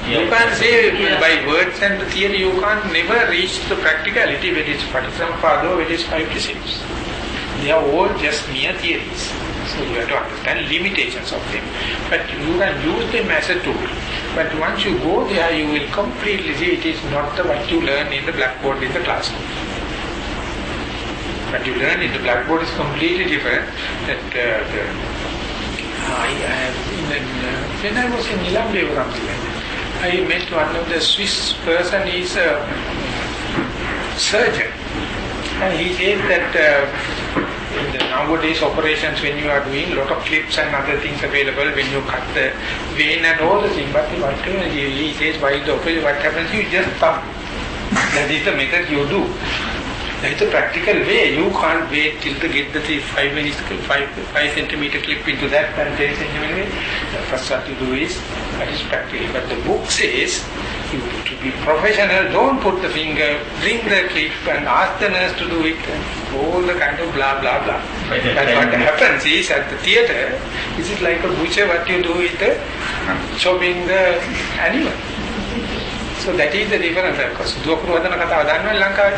You can't say by words and the theory you can't never reach the practicality whether it's Paticcasamuppada or whether it's 5 precepts. They are all just mere theories. So you have to understand limitations of them. But you can use them as a tool. But once you go there, you will completely see it is not what you learn in the blackboard in the classroom. What you learn in the blackboard is completely different. When I was in Nilambe or something like that, I met one of the Swiss person, he is a surgeon. And he said that in the nowadays operations, when you are doing a lot of clips and other things available, when you cut the vein and all the things, but whatever he says, while the operation, what happens, you just thumb. That is the method you do. That is the practical way. You can't wait till to get the 5 centimeter clip into that and 10 centimeter. The first what you do is, that is practical. But the book says, you to be professional, don't put the finger, bring the clip and ask the nurse to do it, and all the kind of blah blah blah. But what happens is, at the theatre, this is like a butcher, what you do with the chopping the animal. So that is the difference, of course. Sudhu Wadana Katha, dhanna in Lanka.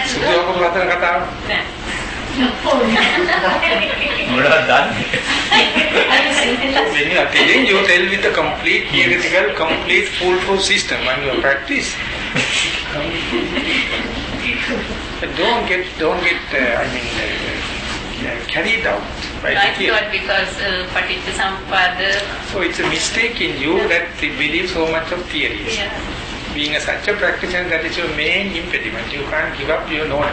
Sudhu Wadana Katha. When you are telling, you tell with the complete theoretical, complete foolproof system and you practice. But don't get carried out by the theory. Not because Paticca So it's a mistake in you that you believe so much of theories. Yeah. Being such a practitioner, that is your main impediment. You can't give up your known.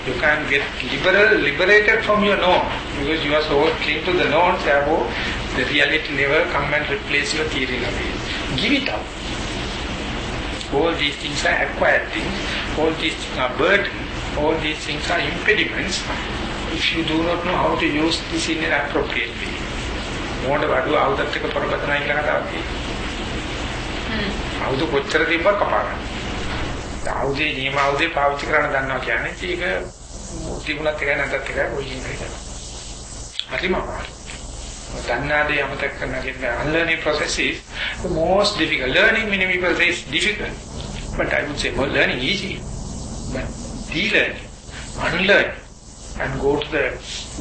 You can't get liberated from your known, because you are so cling to the known, therefore the reality never come and replace your theory again. Give it up. All these things are acquired things, all these things are burden, all these things are impediments if you do not know how to use this in an appropriate way. What about you? How that take a paragatana in Lanka? How to kochchara dibba kapara. How the niyama, how the pavichchi karana dannawa kiyanne ඒක තිබුණත් එකයි නැත්ත් එකයි ඔය ඉන්නේ කියලා. හරිම අමාරුයි. දන්නා දේ අමතක කරන කියන්නේ unlearning process is the most difficult. Learning many people say is difficult. But I would say more learning easy. But de-learning, unlearning, and go to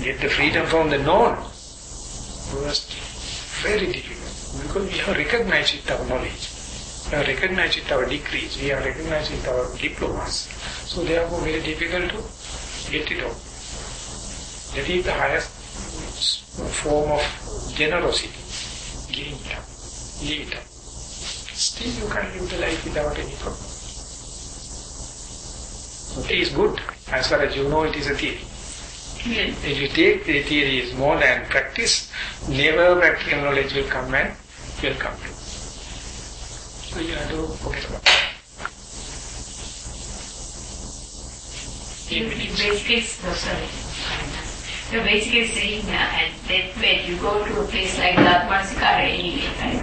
get the freedom from the known was very difficult. Because we have recognized it our knowledge. We have recognized it our degrees. We have recognized it our diplomas. So therefore very difficult to get it out. That is the highest form of generosity. Giving it up. Leave it up. Still you can live the life without any problem. It is good. As far as you know, it is a theory. Yes. If you take the theory is more than practice, never practical knowledge will come and will come to. So you have to forget about it. You're basically saying and that way you go to a place like Dhammajiva anyway, right?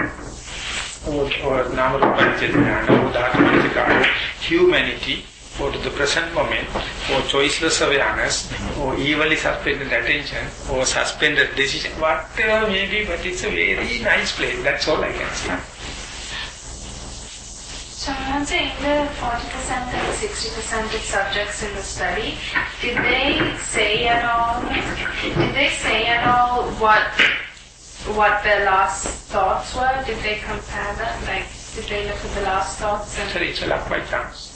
Or Dhammajiva, humanity, or to the present moment, or choiceless awareness, or evenly suspended attention, or suspended decision, whatever may be, but it's a very nice place. That's all I can say. So, in the 40% and 60% of subjects in the study, did they say at all what their last thoughts were? Did they compare that? Like, did they look at the last thoughts? And It's a luck by chance.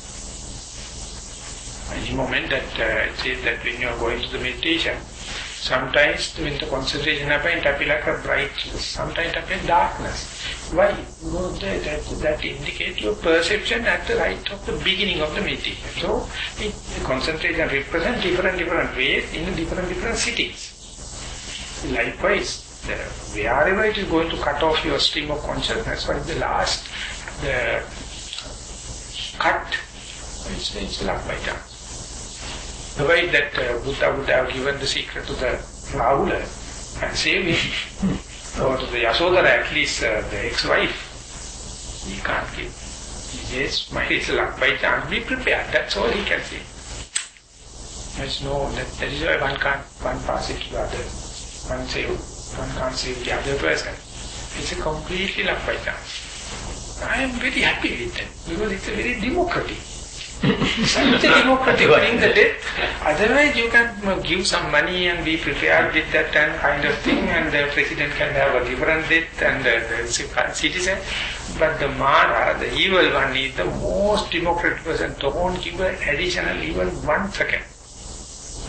Any moment that it says that when you are going to the meditation, sometimes when the concentration happens, it appears like a brightness. Sometimes it appears darkness. Why? Because that indicates your perception at the right of the beginning of the meditation. So, the concentration represents different ways in different cities. Likewise, wherever it is going to cut off your stream of consciousness, what is the last cut? It's luck by chance. The way that Buddha would have given the secret to the Rahula and saved him, or to the Yasodhara, at least the ex-wife, he can't give. He says, it's luck by chance, be prepared, that's all he can say. There's no, that is why one pass it to the other. One can't save the other person. It's a completely luck by chance. I am very happy with that, because it's a very democratic. Such a democratic thing, the death. Otherwise you can give some money and be prepared with that kind of thing, and the president can have a different death and the citizen. But the Mara, the evil one, is the most democratic person. Don't give an additional even 1 second.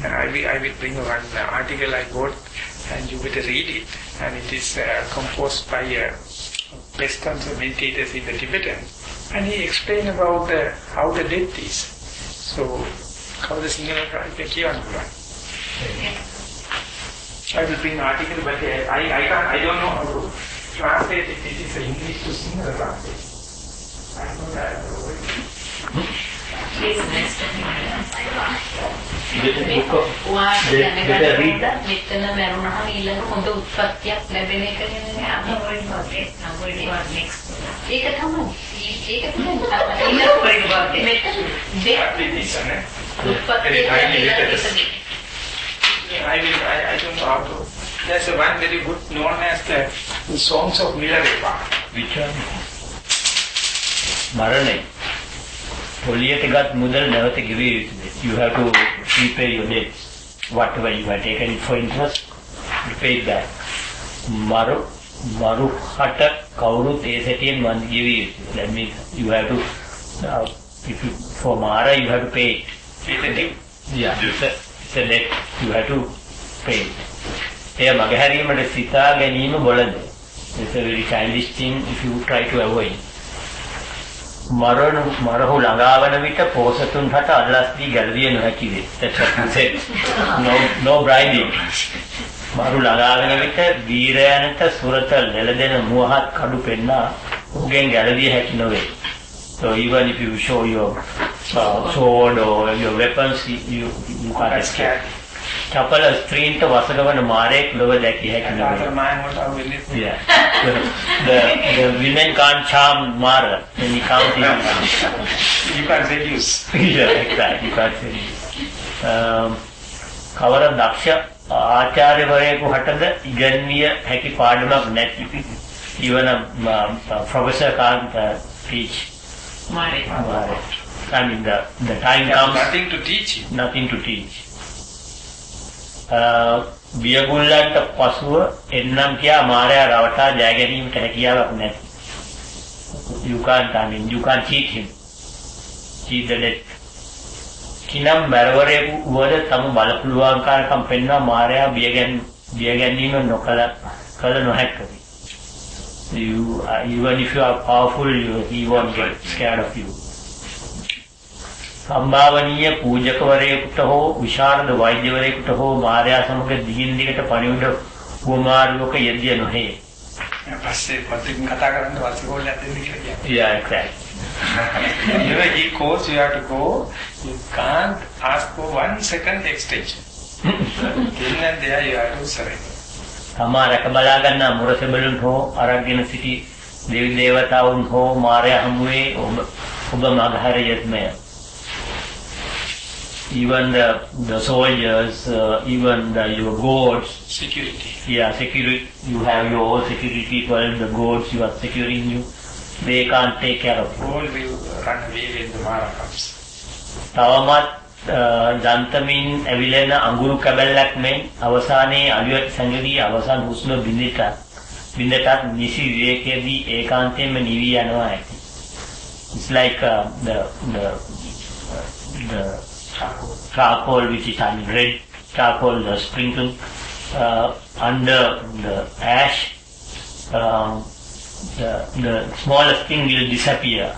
And I will bring one article I got, and you better read it. And it is composed by Western meditators in the Tibetan. And he explained about how the death is. So, how the Sinhala I will bring an article, but I don't know how to translate it. It is English to Sinhala translation. I don't know. Please, next time. මෙතන මරුණාම ඊළඟ හොඳ උත්පත්තියක් ලැබෙන එක නේ I'm worried about it. I'm worried about next. ඒක තමයි. ඒක තමයි. ඊළඟ worried about it. මෙතන උත්පත්තිය I don't know how to. There's one very good known as the songs of Milarepa. Which one? Marane. පොලියට ගත් මුදල් නැවත ගෙවිය යුතුද? You have to repay your debts. Whatever you have taken it for interest, you pay it back. මරුහට කවුරුත් ඒ සැටියෙන් මන්ද ගෙවිය යුතුද? That means you have to, if you, for Mara you have to pay it. Yeah, it's a debt. You have to pay it. එය මගහැරීමට සිතා ගැනීම බොළඳ. It's a very childish thing if you try to avoid. මරහු ළඟාවන විට පෝසතුන් හට අල්ලස් දී ගැලවිය නොහැකි වේ. That's what you said. No bribing. මරු ළඟාවන විට වීරයන්ට සුරත ලැබෙන මුවහත් කඩු පෙන්නා උගෙන් ගැලවිය හැකි නොවේ. So even if you show your sword or your weapons, you can't escape. චපල ස්ත්‍රීන්ට වසඟවන මාරයෙක් ලොව දැකිය හැකි නොවේ. Yeah. The women can't charm Mara when he can't seduce. You can't seduce. Yeah, exactly. You can't seduce. කවර දක්ෂ ආචාර්යවරයෙකු හටද ඉගැන්විය හැකි පාඩමක් නැති. Even a professor can't teach. Mara. I mean, the time comes. Nothing to teach you. Nothing to teach. බියගුල්ලන්ට පසුව එන්නම් කියා මාරයා රවටා ජය ගැනීමට හැකියාවක් නැති. You can't cheat him. Cheat the death. කිනම් මරවරයෙකු වුවද තම බලපුලුවන්කාරකම් පෙන්වා මාරයා බියගැන්වීම කළ නොහැක්කකි. Even if you are powerful, he won't get scared of you. සම්භාවනීය පූජකවරයෙකුට හෝ විශාරද වෛද්‍යවරයෙකුට හෝ මාර්යා සමග දිගින් දිගට පණිවිඩ වුමාරුවක යෙදිය නොහේ. පස්සේ පොතකින් කතා කරන්න වාසිකෝල් යද්දී කියලා කියනවා. Yeah, exactly. He calls, you have to go. You can't ask for 1 second extension. Then and there you have to surrender. තමා රැක බලා ගන්නා මුරසෙබළුන් හෝ අරගෙන සිටි දෙවි දේවතාවුන් හෝ මාර්යා හමුවේ ඔබ මගහැර යෙත්මය. Even the soldiers, even your gods. Security. Yeah, security. You have your own security people, the gods you are securing you. They can't take care of you. All will run away when the Mara comes. තවමත් දන්තමින් ඇවිලෙන අඟුරු කැබැල්ලක් මෙන් අවසානයේ අලියට සැඟවී අවසන් හුස්ම බින්දටත් නිසි විවේකයේදී ඒකාන්තයෙන්ම නිවි යනවා ඇති. It's like the charcoal, which is red charcoal, sprinkled under the ash. The smallest thing will disappear.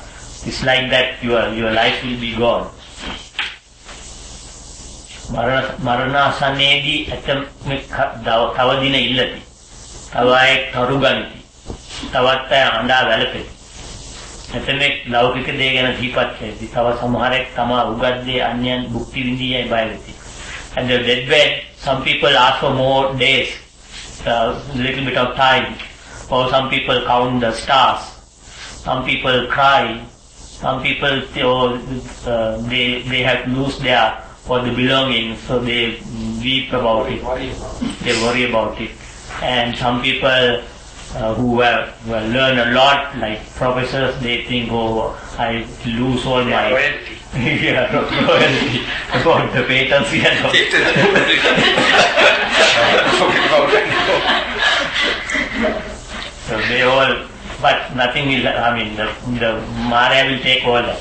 It's like that your life will be gone. මරණාසන්නයේදී තව දින ඉල්ලති. තව අයෙක් තරු ගනිති. තවත් අය අඬා වැළපෙති. එතෙමෙක් ලෞකික දේ ගැන දීපත් කරති. තව සමහරෙක් තමා උගත් දේ අන්‍යයන් භුක්ති විඳියයි බය වෙති. And the deathbed, some people ask for more days, a little bit of time. Or some people count the stars. Some people cry. Some people they have lost their for the belongings, so they weep about it. They worry about it. And some people who have learned a lot, like professors, they think, oh, I lose all my royalty. royalty about the patency and all. So they all, but nothing will, I mean, the Maha will take all that.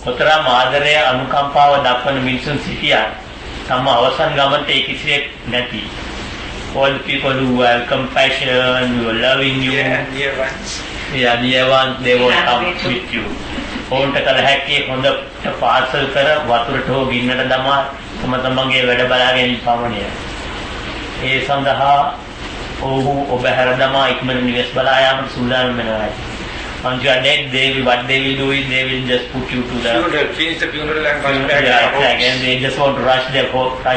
කොතරම් ආදරය අනුකම්පාව දක්වන මිනිසුන් සිටියා තම අවසන් ගමනට ඒ කිසියෙක් නැති. All the people who have compassion, who are loving you, near ones. Yeah, near ones, they will come with you. ඕන්ට කල හැක්කේ හොඳට පාර්සල් කර වතුරට හෝ ගින්නට දමා තම තමන්ගේ වැඩ බලාගෙන පමණය. ඒ සඳහා ඔහු ඔබ හැර දමා ඉක්මන නිවෙස් බලා යාමට සූදානම් වෙනවා. Once you are dead, what they will do is they will just put you to the funeral, finish the funeral and rush back. Yeah, exactly. And they just want to rush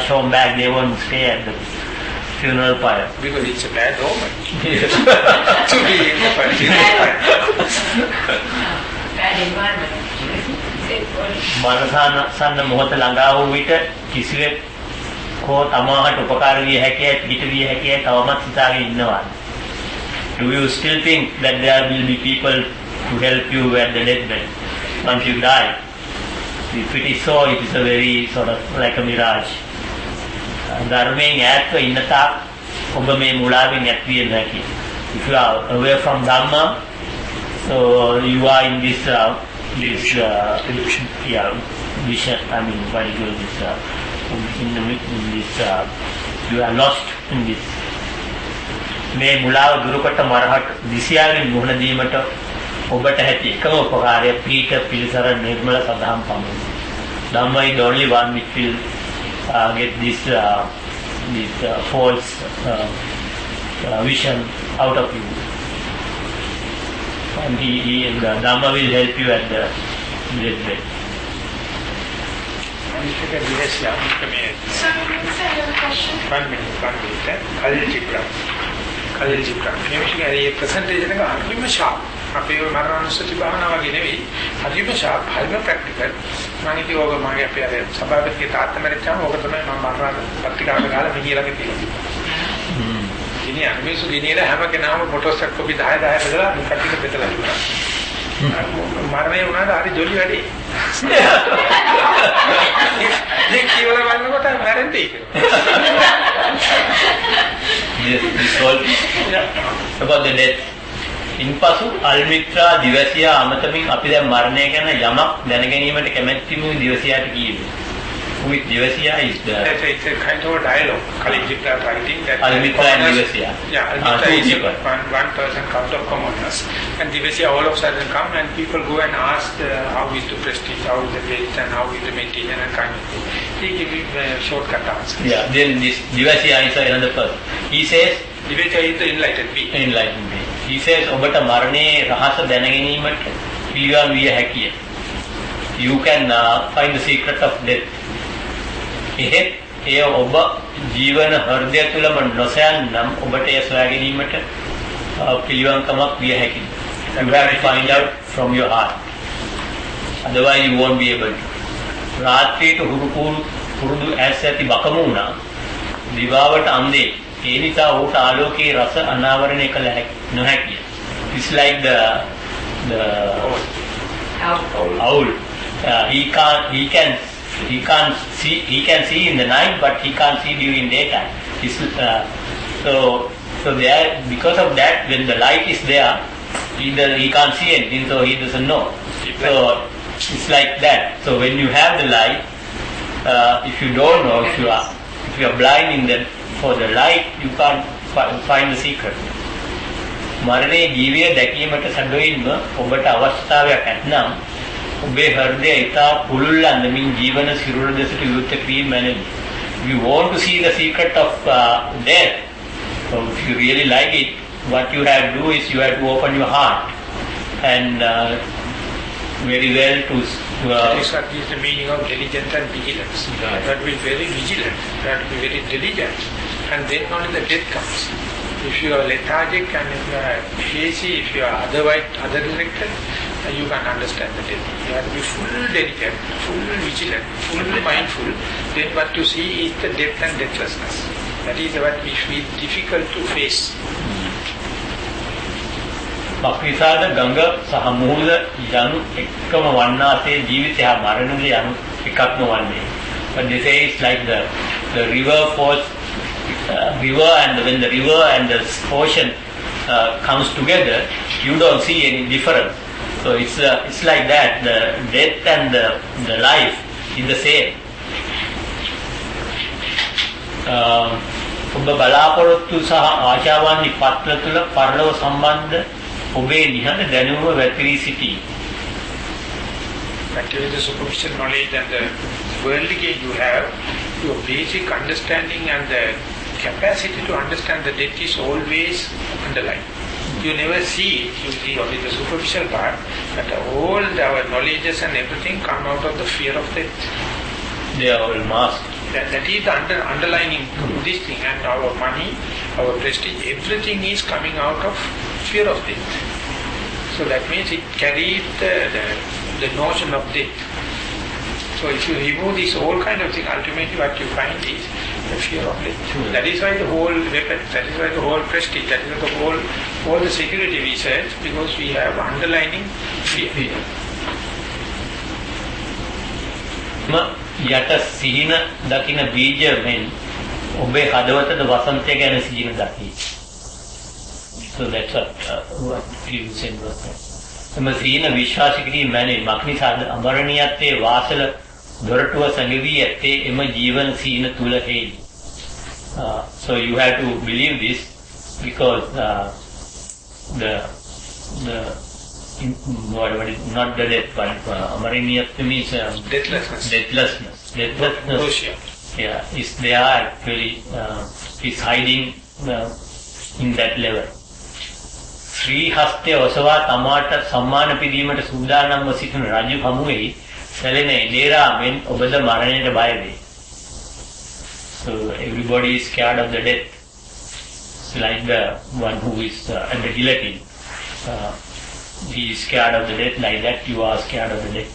home back. They won't stay at the funeral pyre. Because it's a bad omen. To be in the bad environment. මරසන්න මොහොත ළඟා වූ විට කිසිවෙක් කෝ තමාට උපකාර විය හැකියි පිට විය හැකියි තවමත් හිතාගෙන ඉන්නවා. Do you still think that there will be people to help you at the deathbed once you die? If it is so, it is a very sort of like a mirage. ධර්මයෙන් ඈත්ව ඉන්න තාක් ඔබ මේ මුලාවෙන් ඇත්විය නොහැකි. If you are away from Dhamma, so you are in this illusion. Yeah, vision. I mean, what do you call this? You are lost in this. මේ මුලාව දුරුකොට මරහට දිශාවෙන් මුහුණ දීමට ඔබට ඇති එකම උපකාරය පීඨ පිළිසර නිර්මල සදහම් පමණයි. Dhamma is the only one which will get this false vision out of you. And the Dhamma will help you at the deathbed. So, I have a question. 1 minute. මේ ප්‍රසන්ටේෂන් එක හරිම ෂාප්. අපේ මරණානුස්සති භාවනාව වගේ නෙවෙයි. හරිම sharp, හරිම practical. මම කිව්වා ඔබ මගේ අපේ අර සභාපතිගේ තාත්තා මැරිච්චාම ඕක තමයි මම මරණ පත්‍රිකාවට ගාලා මෙහිලගේ තියෙන්නේ. ඉතින් අනිමේසු ගෙනියලා හැම කෙනාම ෆොටෝස් එකක් කොපි 10 බෙදලා කටික බෙදලා ඉවරයි. මරණය වුණාට හරි ජොලි වැඩේ. මේ කීවල බලනකොට මැරෙන්නේ කියලා. This all about the death. ඉන්පසු අල්මිත්‍රා දිවසියා අමතමින් අපි දැන් මරණය ගැන යමක් දැනගැනීමට කැමැතිමු දිවසියාට කියමු. With Divasiya is the... It's a kind of a dialogue. Kalijipta writing that... Almitra and Divasiya. Yeah, Almitra is one person comes of commoners. And Divasiya all of a sudden come and people go and ask how is the prestige, how is the faith and how is the meditation and kind of thing. He gives him a shortcut answer. Yeah, then this Divasiya is another person. He says... Divasiya is the enlightened being. Enlightened being. He says, ඔබට මරණයේ රහස දැනගැනීමට පිළිවන් විය හැකිය. You can find the secret of death. එහෙත් එය ඔබ ජීවන හෘදය තුළම නොසයන් නම් ඔබට එය සොයා ගැනීමට පිළිවන්කමක් විය හැකියි. You have to find out from your heart. Otherwise you won't be able to. රාත්‍රියට හුරුදු ඇස් ඇති බකමුණා දිවාවට අන්දේ ඒ නිසා ඌට ආලෝකයේ රස අනාවරණය කළ නොහැකිය. It's like the owl. He can see in the night, but he can't see during daytime. So there, because of that, when the light is there, he can't see anything, so he doesn't know. So it's like that. So when you have the light, if you don't know, if you are blind for the light, you can't find the secret. මරණයේ ජීවිය දැකීමට සැබවින්ම ඔබට අවස්ථාවක් නැත්නම් ඔබේ හෘදය ඉතා පුළුල් අන්දමින් ජීවන සිරුර දෙසට විවෘත වීම මැනවි. If you want to see the secret of death, so if you really like it, what you have to do is you have to open your heart and very well to... This is the meaning of diligence and vigilance. Right. You have to be very vigilant, you have to be very diligent, and then only the death comes. If you are lethargic and if you are hazy, if you are other directed, you can't understand the death. You have to be full delicate, full vigilant, full mindful. Then what you see is the death and deathlessness. That is what we feel difficult to face. මක්නිසාද ගඟ සහ මුහුද යනු එකම වන්නාසේ ජීවිතය හා මරණය යනු එකක් නොවන්නේ. But they say it's like the river falls, river and when the river and the ocean comes together, you don't see any difference. So it's like that. The death and the life is the same. ඔබ බලාපොරොත්තු සහ ආශාවන් පත්‍ර තුළ පරලොව සම්බන්ධ ඔබේ නිහඬ දැනුම වැතිරී සිටී. Actually, the superficial knowledge and the worldly gain you have, your basic understanding and the capacity to understand the death is always underlying. You never see it, you see only the superficial part, but all our knowledges and everything come out of the fear of death. They are all masked. That is the underlining this thing, and our money, our prestige, everything is coming out of fear of death. So that means it carries the notion of death. So if you remove this whole kind of thing, ultimately what you find is the fear of death. That is why the whole weapon, that is why the whole prestige, that is why the whole all the security research, because we have underlining fear. යට සිහින දකින බීජ මෙන් ඔබේ හදවතට වසන්තය ගැන සිහින දකි. So that's what you said was that. එම සිහින විශ්වාස කිරීම මැනේ මක්නිසාද අමරණීයත්වයේ වාසල දොරටුව සැඟවී ඇත්තේ එම ජීවන සිහින තුල හේයි. So you have to believe this because the what is not the death, but Amariniyatva means deathlessness. Yeah, is there actually is hiding in that level. Sri Haste Osava Tamata Sammana Pidimata Sudanam Sitan Raju Hamuei Selene Dera men Obada Maraneta Bayabe. So everybody is scared of the death. It's like the one who is under guillotine. He is scared of the death, like that you are scared of the death.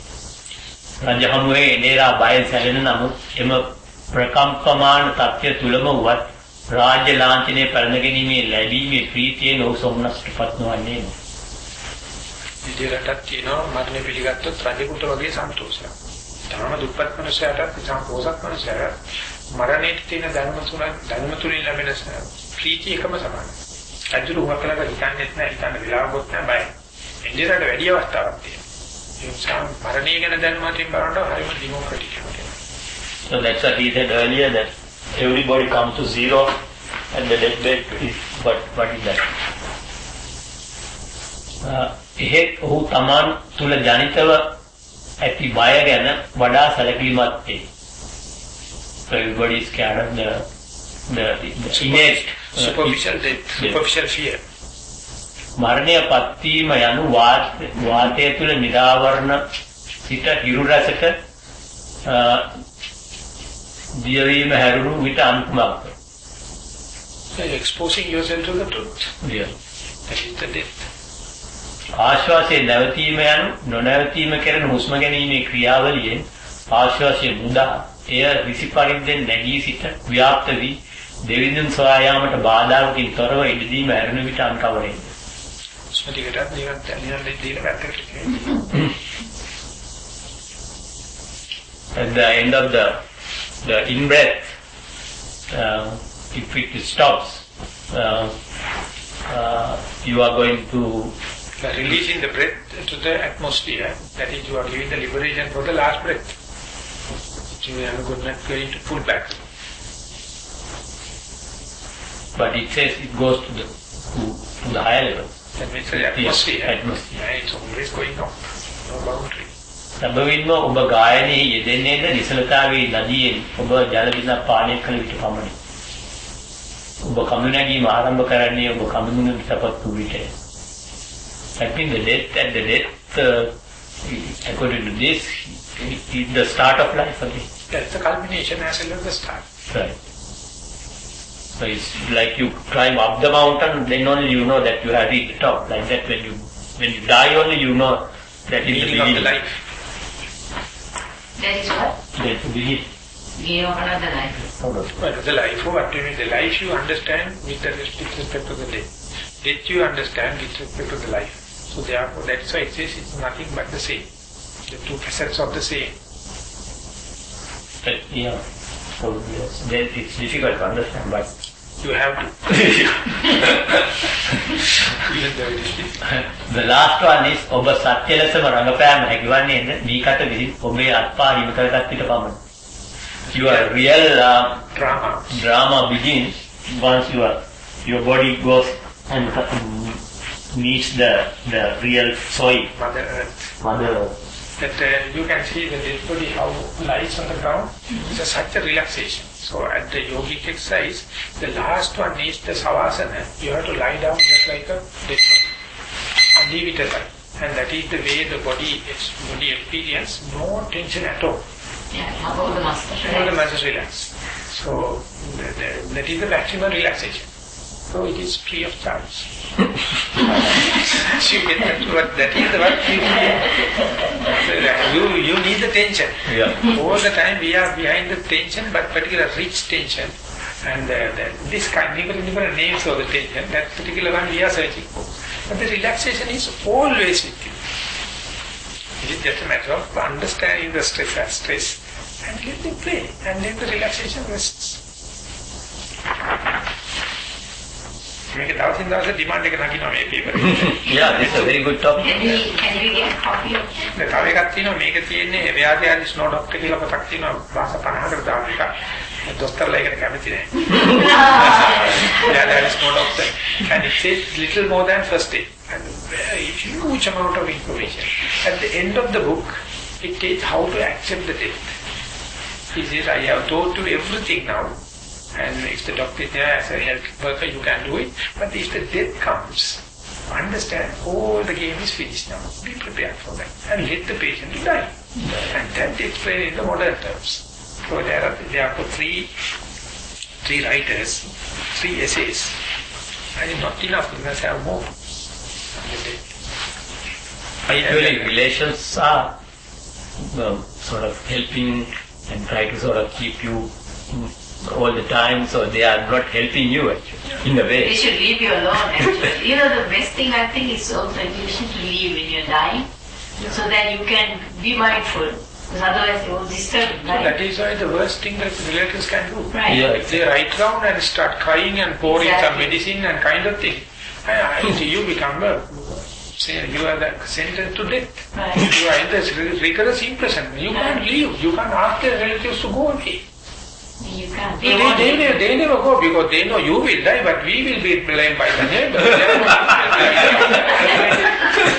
Rajahamuhe Nera Bayan Salena Namu Emma Prakampaman Tatya Tulama what Raja Lantine Paranaganime Ladime Priti no Somnas to Patno and name. Tatino, Matne Piligato, Trajiputa Vagi Santosa. Dhamma Dupat Manasara, Sam Posak Manasara, Maranatina Dhammaturi Laminas, Priti Kamasaman. Ajuru Wakala, he can't get Villa by. ඉන්දියාවට වැඩි අවස්ථාවක් තියෙනවා. ඒ නිසා මරණය ගැන දැනුමකින් බලනකොට හරිම democratic එකක්. So that's what he said earlier, that everybody comes to zero and the deathbed is what is that? එහෙත් ඔහු තමන් තුල ජනිතව ඇති බය ගැන වඩා සැලකිලිමත් වේ. So everybody is scared of the innate superficial fear. මරණය පත්වීම යනු වාතය තුළ නිරාවරණ සිට හිරු රසක දියවීම හැරුණු විට අන්තිමක්. So you're exposing yourself to the truth. Yeah. That is the death. ආශ්වාසයේ නැවතීම යනු නොනැවතීම කෙරෙන හුස්ම ගැනීමේ ක්‍රියාවලියෙන් ආශ්වාසයේ මුදා එය විසි පරිද්දෙන් නැගී සිට ව්‍යාප්ත වී දෙවිඳුන් සොයා යාමට බාධාවකින් තොරව ඉදීම හැරුණු විට අන්කවරේද. At the end of the in-breath, if it stops, you are going to releasing the breath to the atmosphere. That is, you are giving the liberation for the last breath. You are not going to pull back. But it says it goes to the higher level. That means the atmosphere. Atmosphere. Yeah, it's always going up. No boundary. සැබවින්ම ඔබ ගායනයේ යෙදෙන්නේද නිසලතාවේ නදියෙන් ඔබ ජල බිඳ පානය කළ විට පමණි. ඔබ කඳු නැගීම ආරම්භ කරන්නේ ඔබ කඳුමුණ සපත් වූ විටය. That means the death, according to this, is the start of life again. That's the culmination as well as the start. Right. So it's like you climb up the mountain, then only you know that you have reached the top. Like that, when you die, only you know that is the beginning of the life. That is what? That's the beginning. Beginning of another life. But the life, what do you mean? The life you understand with respect to the death. Death you understand with respect to the life. So therefore, that's why it says it's nothing but the same. The two facets of the same. Yeah. So yes, then it's difficult to understand, but you have to. Even though it is difficult. The last one is ඔබ සත්‍ය ලෙසම රඟපෑම හැකිවන්නේ මේකට විසින් ඔබේ අත්පා හිම කරගත් විට පමණයි. Your real drama begins once your body goes and meets the real soil. Mother Earth. Mother Earth. That you can see the dead body how lies on the ground. It's such a relaxation. So at the yogic exercise, the last one is the savasana. You have to lie down just like a dead body and leave it alive. And that is the way the body experience no tension at all. Yeah, all the muscles relax. All the muscles relax. So that is the maximum relaxation. So it is free of charge. You get that is the what you need the tension. Yeah. All the time we are behind the tension, but particular rich tension. And this kind, different names of the tension, that particular one we are searching for. But the relaxation is always with you. It is just a matter of understanding the stress as stress and let it play. And then the relaxation rests. Make it out in the demand එක නගිනවා මේ paper. Yeah, this is a very good topic. Can we get a copy of that? තව එකක් තියෙනවා මේක තියෙන්නේ ව්‍යාධියාලිස් නෝ doctor කියලා පොතක් තියෙනවා භාෂා 50කට දාන එක. දොස්තරලා ඒකට කැමති නැහැ. ව්‍යාධියාලිස් නෝ doctor. And it says little more than first aid. And very huge amount of information. At the end of the book, it tells how to accept the death. He says, I have taught you everything now. And if the doctor is there as a health worker, you can do it. But if the death comes, understand, all the game is finished now. Be prepared for that. And let the patient die. And that explained in the modern terms. So there are three writers, 3 essays. And it's not enough, you must have more. Usually relations are sort of helping and try to sort of keep you all the time, so they are not helping you actually, in a way. They should leave you alone actually. The best thing I think is also education to leave when you're dying, so that you can be mindful. Because otherwise they will disturb you. So that is why the worst thing that relatives can do. Right. Yeah, If they write down and start crying and pouring some medicine and kind of thing, you become you are sentenced to death. Right. You are in this rigorous imprisonment. You can't leave. You can't ask the relatives to go away. You can't. They never go because they know you will die, but we will be blamed by the neighbors.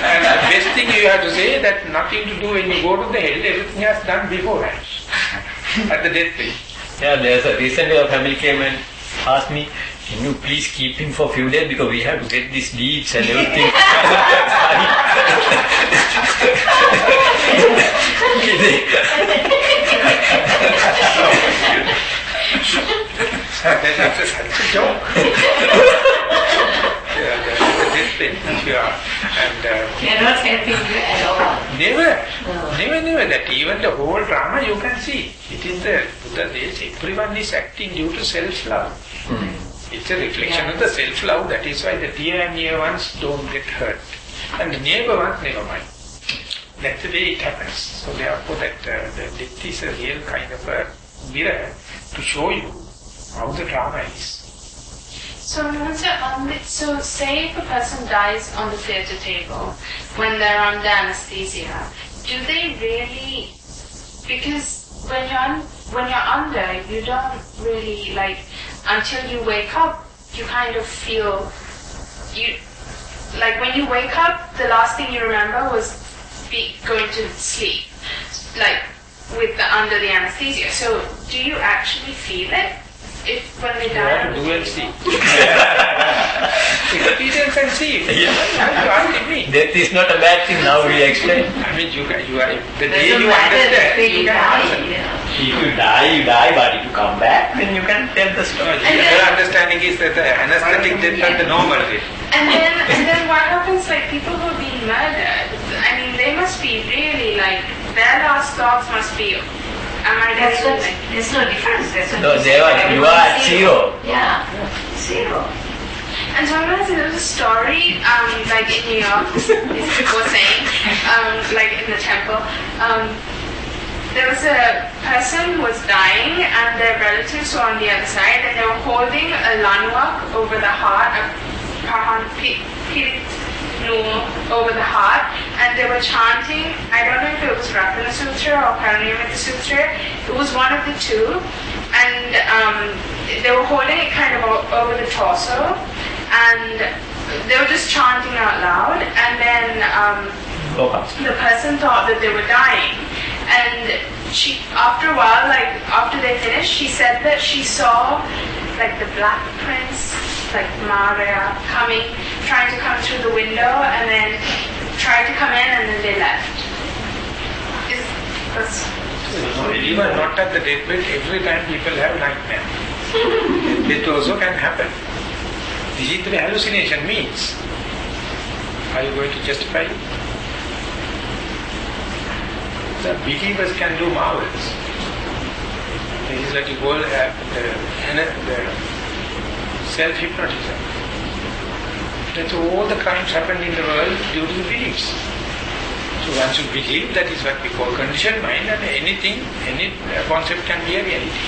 And the best thing you have to say that nothing to do when you go to the hell, everything has done beforehand. At the death place. Yeah, recently a family came and asked me, can you please keep him for a few days because we have to get these deeds and everything. That's such a joke. They're not helping you at all. Never. That even the whole drama you can see. It is the Buddha says everyone is acting due to self-love. It's a reflection of the self-love. That is why the dear and near ones don't get hurt. And the neighbor ones, never mind. That's the way it happens. So therefore that the death is a real kind of a mirror to show you how the drama is. So say if a person dies on the theatre table when they're under anesthesia, do they really, because when you're under, you don't really until you wake up, you kind of feel, when you wake up, the last thing you remember was going to sleep, under the anesthesia. So do you actually feel it? When they die? You have to do and see. Experience and see. You asking me. Death is not a bad thing, now we explain. I mean, the day you understand, you can answer. If you die, but if you come back, then you can tell the story. Your understanding is that the anesthetic death and the normal death. And then what happens, people who are being murdered, I mean, they must be really, their last thoughts must be, There's no difference. No, you are at zero. Yeah, zero. And sometimes there was a story, like in New York, these people were saying, like in the temple, there was a person who was dying and their relatives were on the other side and they were holding a lanwak over the heart, over the heart, and they were chanting, I don't know if it was Ratana Sutra or Paraniyamita Sutra, it was one of the two, and they were holding it kind of over the torso, and they were just chanting out loud, and then the person thought that they were dying. And she, after a while, like after they finished, she said that she saw like the black prince, like Maha, trying to come through the window, and then tried to come in, and then they left. Even not at the deathbed, every time people have nightmare. It also can happen. This is the hallucination means. Are you going to justify it? The believers can do marvels. This is like you call the self-hypnotism. That's all the crimes happened in the world due to the beliefs. So once you believe, that is what we call conditioned mind, and anything, any concept can be a reality.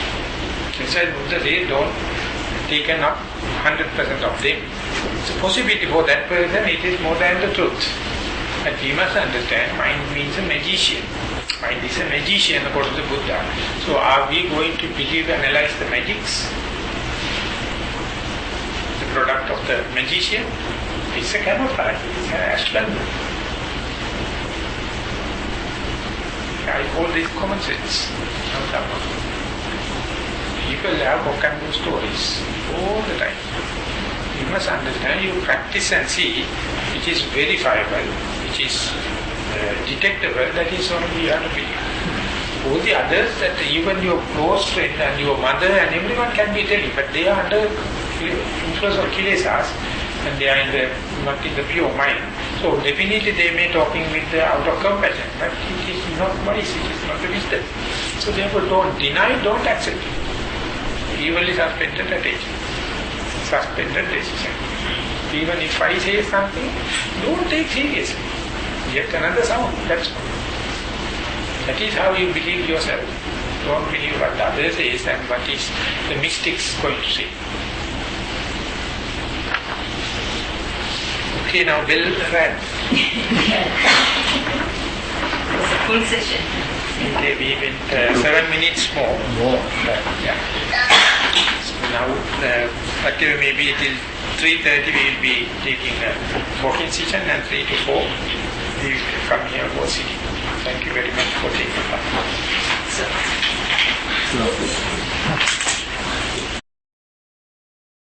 That's why Buddha says, don't taken up 100% of them. It's a possibility for that person, it is more than the truth. But we must understand, mind means a magician. Mind is a magician according to Buddha. So are we going to believe and analyze the magics? The product of the magician? It's a camouflage, it's an astral. I call this common sense. People have vocabulary stories all the time. You must understand, you practice and see which is verifiable, which is detectable, that is only you have to believe. All the others, that even your close friend and your mother and everyone can be telling, but they are under influence of kilesas and they are not in the pure mind. So definitely they may talking with out of compassion, but it is not wise, it is not the wisdom. So therefore don't deny, don't accept it. Evil is suspended attention, suspended decision. Even if I say something, don't take seriously. Yet another sound, that's all. That is how you believe yourself. Don't believe what the other says and what is the mystics going to say. Okay, now bell rang. Full session. Okay, we went 7 minutes more. Yeah. So now, maybe till 3:30 we will be taking a walking session, and 3 to 4 we will come here for sitting. Thank you very much for taking part.